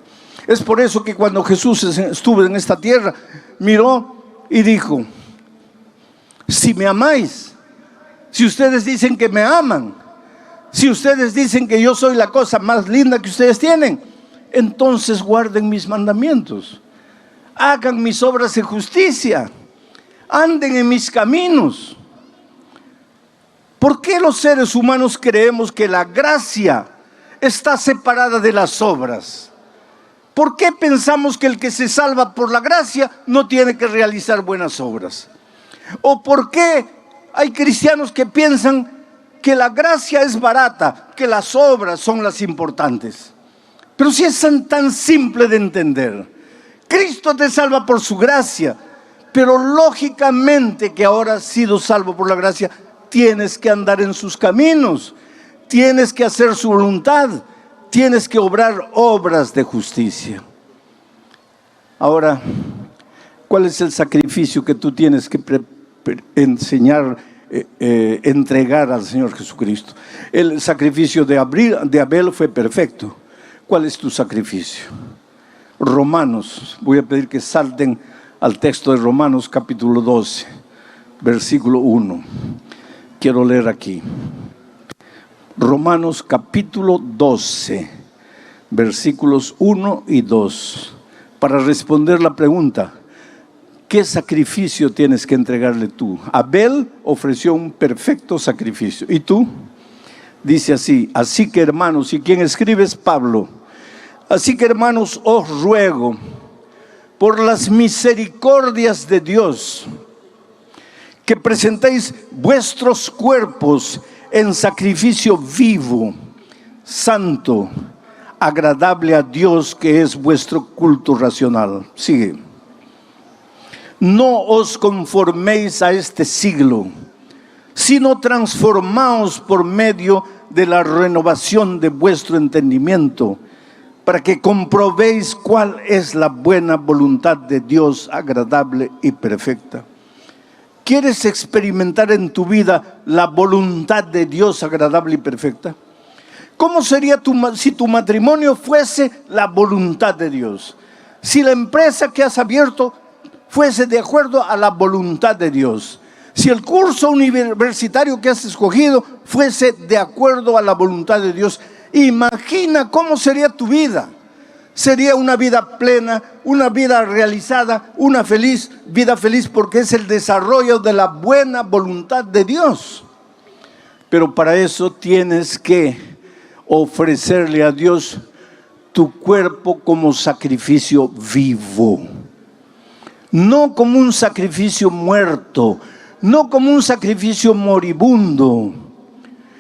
Es por eso que cuando Jesús estuvo en esta tierra, miró y dijo, si me amáis, si ustedes dicen que me aman, si ustedes dicen que yo soy la cosa más linda que ustedes tienen, entonces guarden mis mandamientos, hagan mis obras de justicia, anden en mis caminos. ¿Por qué los seres humanos creemos que la gracia está separada de las obras? ¿Por qué pensamos que el que se salva por la gracia no tiene que realizar buenas obras? ¿O por qué hay cristianos que piensan que la gracia es barata, que las obras son las importantes? Pero si es tan simple de entender. Cristo te salva por su gracia, pero lógicamente que ahora has sido salvo por la gracia, tienes que andar en sus caminos, tienes que hacer su voluntad, tienes que obrar obras de justicia. Ahora, ¿cuál es el sacrificio que tú tienes que entregar al Señor Jesucristo? El sacrificio de Abel fue perfecto. ¿Cuál es tu sacrificio? Romanos, voy a pedir que salten al texto de Romanos capítulo 12, versículo 1. Quiero leer aquí. Romanos capítulo 12, versículos 1 y 2, para responder la pregunta, ¿qué sacrificio tienes que entregarle tú? Abel ofreció un perfecto sacrificio. ¿Y tú? Dice así, así que hermanos, ¿y quién escribe es Pablo? Así que hermanos, os ruego, por las misericordias de Dios, que presentéis vuestros cuerpos en sacrificio vivo, santo, agradable a Dios, que es vuestro culto racional. Sigue. No os conforméis a este siglo, sino transformaos por medio de la renovación de vuestro entendimiento, para que comprobéis cuál es la buena voluntad de Dios, agradable y perfecta. ¿Quieres experimentar en tu vida la voluntad de Dios agradable y perfecta? ¿Cómo sería si tu matrimonio fuese la voluntad de Dios? Si la empresa que has abierto fuese de acuerdo a la voluntad de Dios. Si el curso universitario que has escogido fuese de acuerdo a la voluntad de Dios. Imagina cómo sería tu vida. Sería una vida plena, una vida realizada, una vida feliz, porque es el desarrollo de la buena voluntad de Dios. Pero para eso tienes que ofrecerle a Dios tu cuerpo como sacrificio vivo, no como un sacrificio muerto, no como un sacrificio moribundo.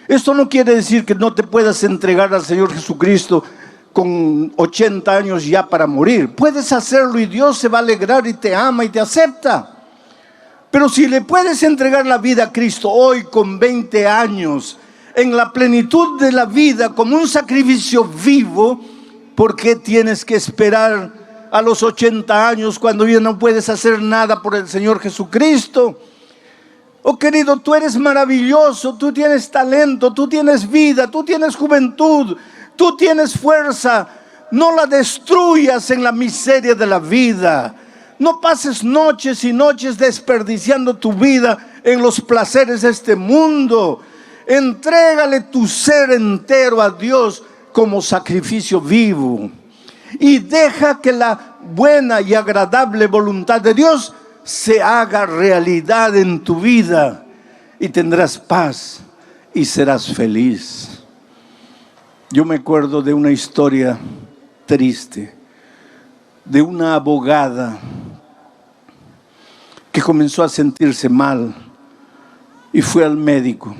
Esto no quiere decir que no te puedas entregar al Señor Jesucristo con 80 años ya para morir. Puedes hacerlo y Dios se va a alegrar y te ama y te acepta. Pero si le puedes entregar la vida a Cristo hoy con 20 años, en la plenitud de la vida, como un sacrificio vivo, ¿por qué tienes que esperar a los 80 años cuando ya no puedes hacer nada por el Señor Jesucristo? Oh querido, tú eres maravilloso, tú tienes talento, tú tienes vida, tú tienes juventud, tú tienes fuerza. No la destruyas en la miseria de la vida. No pases noches y noches desperdiciando tu vida en los placeres de este mundo. Entrégale tu ser entero a Dios como sacrificio vivo. Y deja que la buena y agradable voluntad de Dios se haga realidad en tu vida. Y tendrás paz y serás feliz. Yo me acuerdo de una historia triste de una abogada que comenzó a sentirse mal y fue al médico.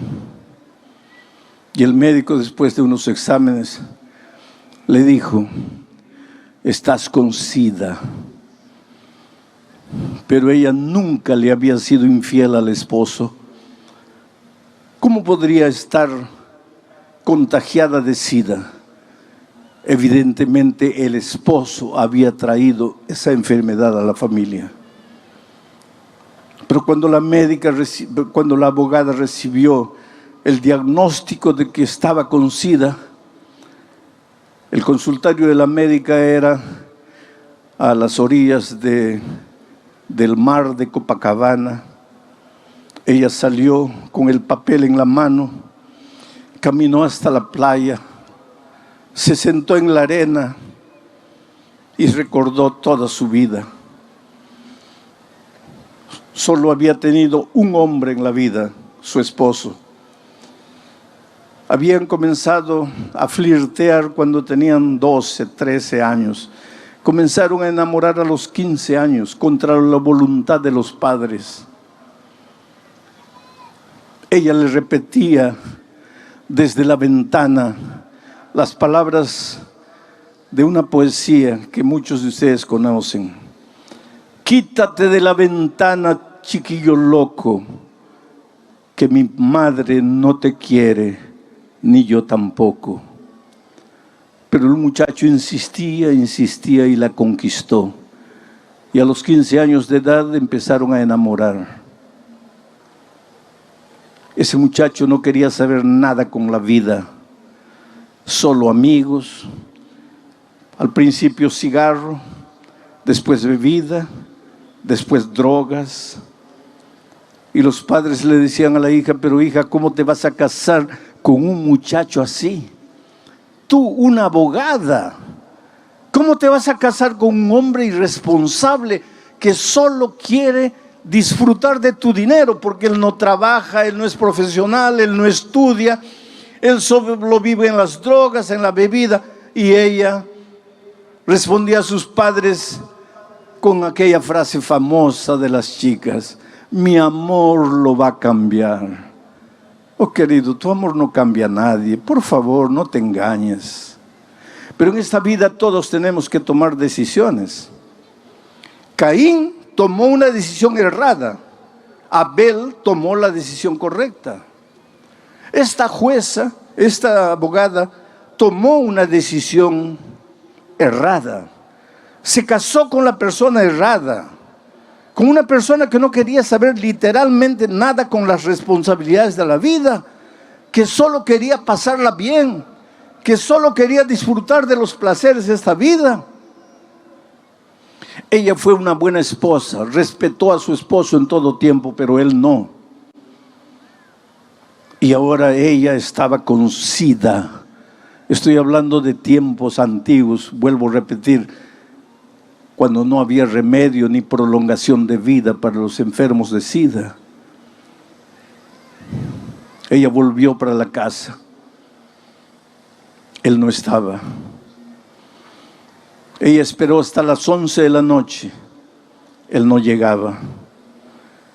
Y el médico, después de unos exámenes, le dijo: estás con SIDA. Pero ella nunca le había sido infiel al esposo. ¿Cómo podría estar contagiada de SIDA? Evidentemente el esposo había traído esa enfermedad a la familia. Pero cuando la abogada recibió el diagnóstico de que estaba con SIDA, el consultorio de la médica era a las orillas del mar de Copacabana. Ella salió con el papel en la mano, caminó hasta la playa, se sentó en la arena y recordó toda su vida. Solo había tenido un hombre en la vida, su esposo. Habían comenzado a flirtear cuando tenían 12, 13 años. Comenzaron a enamorar a los 15 años contra la voluntad de los padres. Ella le repetía desde la ventana las palabras de una poesía que muchos de ustedes conocen. Quítate de la ventana, chiquillo loco, que mi madre no te quiere, ni yo tampoco. Pero el muchacho insistía y la conquistó. Y a los 15 años de edad empezaron a enamorar. Ese muchacho no quería saber nada con la vida, solo amigos, al principio cigarro, después bebida, después drogas. Y los padres le decían a la hija: pero hija, ¿cómo te vas a casar con un muchacho así? Tú, una abogada, ¿cómo te vas a casar con un hombre irresponsable que solo quiere disfrutar de tu dinero? Porque él no trabaja, él no es profesional, él no estudia, él solo vive en las drogas, en la bebida. Y ella respondía a sus padres con aquella frase famosa de las chicas: mi amor lo va a cambiar. Oh querido, tu amor no cambia a nadie. Por favor, no te engañes. Pero en esta vida todos tenemos que tomar decisiones. Caín tomó una decisión errada. Abel tomó la decisión correcta. Esta jueza, esta abogada, tomó una decisión errada. Se casó con la persona errada, con una persona que no quería saber literalmente nada con las responsabilidades de la vida, que solo quería pasarla bien, que solo quería disfrutar de los placeres de esta vida. Ella fue una buena esposa, respetó a su esposo en todo tiempo, pero él no. Y ahora ella estaba con SIDA. Estoy hablando de tiempos antiguos, vuelvo a repetir, cuando no había remedio ni prolongación de vida para los enfermos de SIDA. Ella volvió para la casa. Él no estaba. Ella esperó hasta las 11 de la noche. Él no llegaba.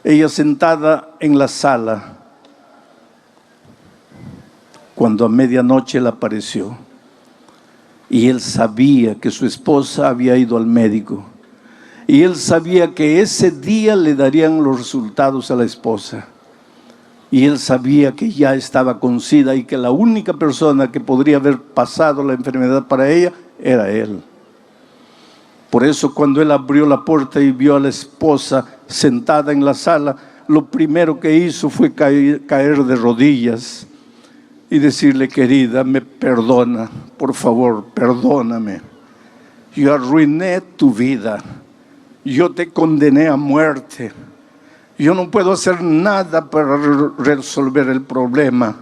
ella sentada en la sala, cuando a medianoche le apareció. Y él sabía que su esposa había ido al médico. Y él sabía que ese día le darían los resultados a la esposa. Y él sabía que ya estaba con SIDA y que la única persona que podría haber pasado la enfermedad para ella era él. Por eso cuando él abrió la puerta y vio a la esposa sentada en la sala, lo primero que hizo fue caer de rodillas y decirle: querida, me perdona, por favor, perdóname. Yo arruiné tu vida, yo te condené a muerte, yo no puedo hacer nada para resolver el problema,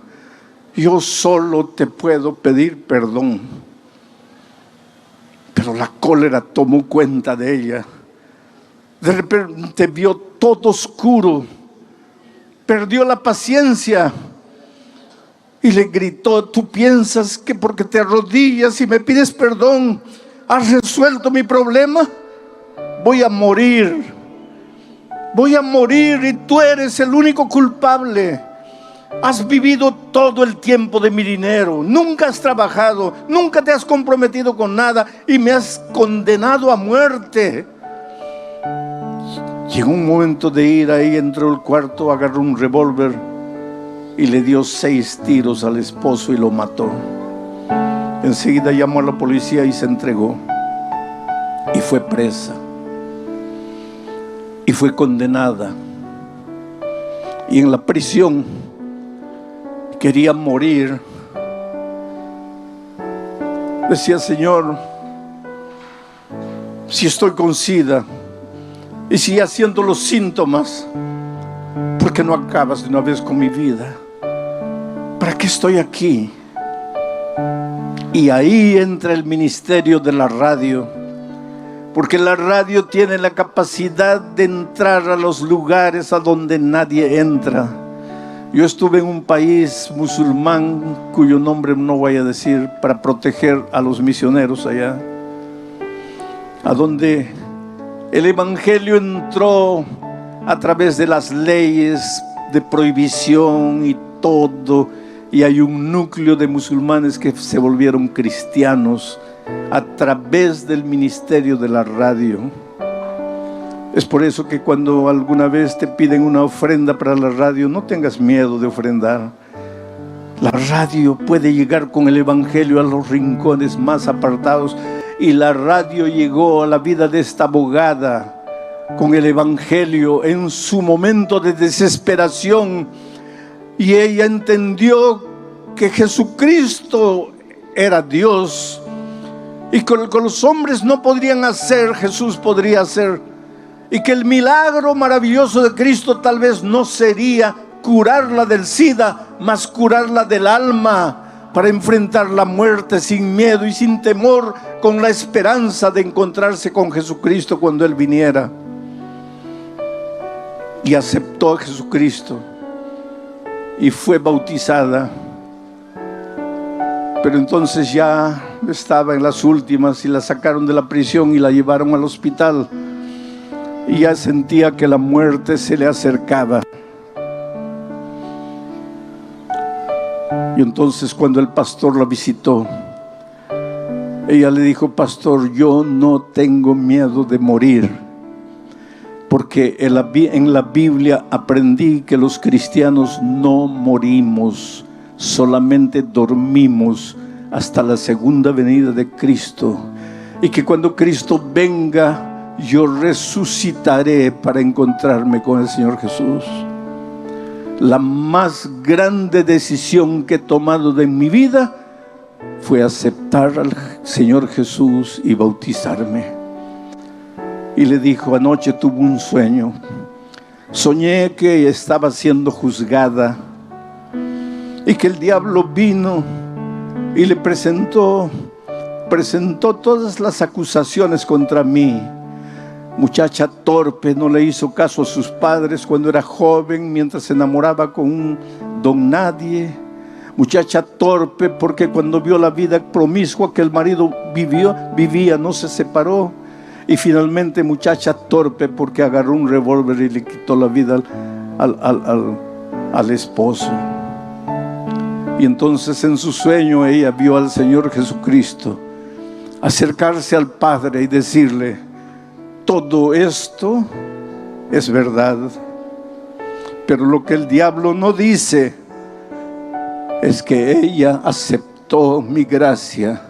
yo solo te puedo pedir perdón. Pero la cólera tomó cuenta de ella. De repente vio todo oscuro, perdió la paciencia y le gritó: ¿tú piensas que porque te arrodillas y me pides perdón has resuelto mi problema? Voy a morir y tú eres el único culpable. Has vivido todo el tiempo de mi dinero, nunca has trabajado, nunca te has comprometido con nada y me has condenado a muerte. Llegó un momento de ira y entró al cuarto, agarró un revólver y le dio 6 tiros al esposo y lo mató. Enseguida llamó a la policía y se entregó. Y fue presa. Y fue condenada. Y en la prisión quería morir. Decía: Señor, si estoy con SIDA y si ya siento los síntomas, ¿por qué no acabas de una vez con mi vida? ¿Para qué estoy aquí? Y ahí entra el ministerio de la radio, porque la radio tiene la capacidad de entrar a los lugares a donde nadie entra. Yo estuve en un país musulmán, cuyo nombre no voy a decir, para proteger a los misioneros allá, a donde el evangelio entró a través de las leyes de prohibición y todo, y hay un núcleo de musulmanes que se volvieron cristianos a través del ministerio de la radio. Es por eso que cuando alguna vez te piden una ofrenda para la radio, no tengas miedo de ofrendar. La radio puede llegar con el evangelio a los rincones más apartados, y la radio llegó a la vida de esta abogada con el evangelio en su momento de desesperación, y ella entendió que Jesucristo era Dios y con los hombres no podrían hacer, Jesús podría hacer, y que el milagro maravilloso de Cristo tal vez no sería curarla del SIDA, mas curarla del alma, para enfrentar la muerte sin miedo y sin temor, con la esperanza de encontrarse con Jesucristo cuando Él viniera. Y aceptó a Jesucristo y fue bautizada. Pero entonces ya estaba en las últimas y la sacaron de la prisión y la llevaron al hospital, y ya sentía que la muerte se le acercaba. Y entonces cuando el pastor la visitó, ella le dijo: pastor, yo no tengo miedo de morir, porque en la Biblia aprendí que los cristianos no morimos, solamente dormimos hasta la segunda venida de Cristo, y que cuando Cristo venga, yo resucitaré para encontrarme con el Señor Jesús. La más grande decisión que he tomado de mi vida fue aceptar al Señor Jesús y bautizarme. Y le dijo: anoche tuve un sueño. Soñé que estaba siendo juzgada y que el diablo vino y le presentó todas las acusaciones contra mí. Muchacha torpe, no le hizo caso a sus padres cuando era joven, mientras se enamoraba con un don nadie. Muchacha torpe porque cuando vio la vida promiscua que el marido vivía, no se separó. Y finalmente muchacha torpe porque agarró un revólver y le quitó la vida al esposo. Y entonces en su sueño ella vio al Señor Jesucristo acercarse al Padre y decirle: todo esto es verdad. Pero lo que el diablo no dice es que ella aceptó mi gracia,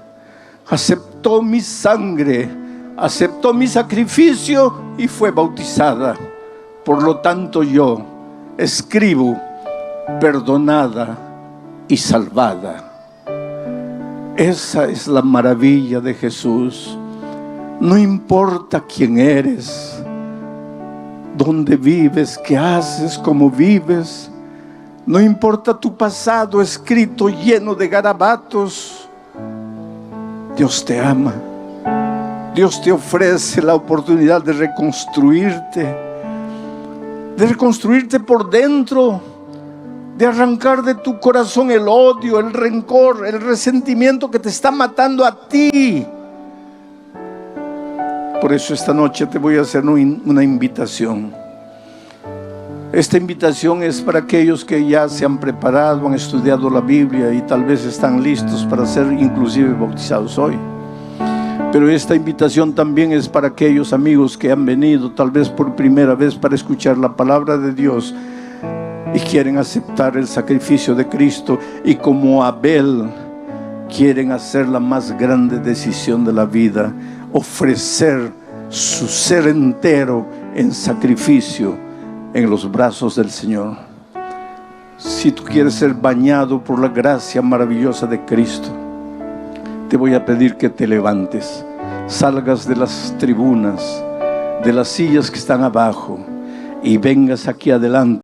aceptó mi sangre, aceptó mi sacrificio y fue bautizada. Por lo tanto yo escribo: perdonada y salvada. Esa es la maravilla de Jesús. No importa quién eres, dónde vives, qué haces, cómo vives. No importa tu pasado escrito lleno de garabatos. Dios te ama. Dios te ofrece la oportunidad de reconstruirte por dentro, de arrancar de tu corazón el odio, el rencor, el resentimiento que te está matando a ti. Por eso esta noche te voy a hacer una invitación. Esta invitación es para aquellos que ya se han preparado, han estudiado la Biblia y tal vez están listos para ser inclusive bautizados hoy. Pero esta invitación también es para aquellos amigos que han venido tal vez por primera vez para escuchar la palabra de Dios y quieren aceptar el sacrificio de Cristo, y como Abel quieren hacer la más grande decisión de la vida: ofrecer su ser entero en sacrificio en los brazos del Señor. Si tú quieres ser bañado por la gracia maravillosa de Cristo, te voy a pedir que te levantes, salgas de las tribunas, de las sillas que están abajo, y vengas aquí adelante.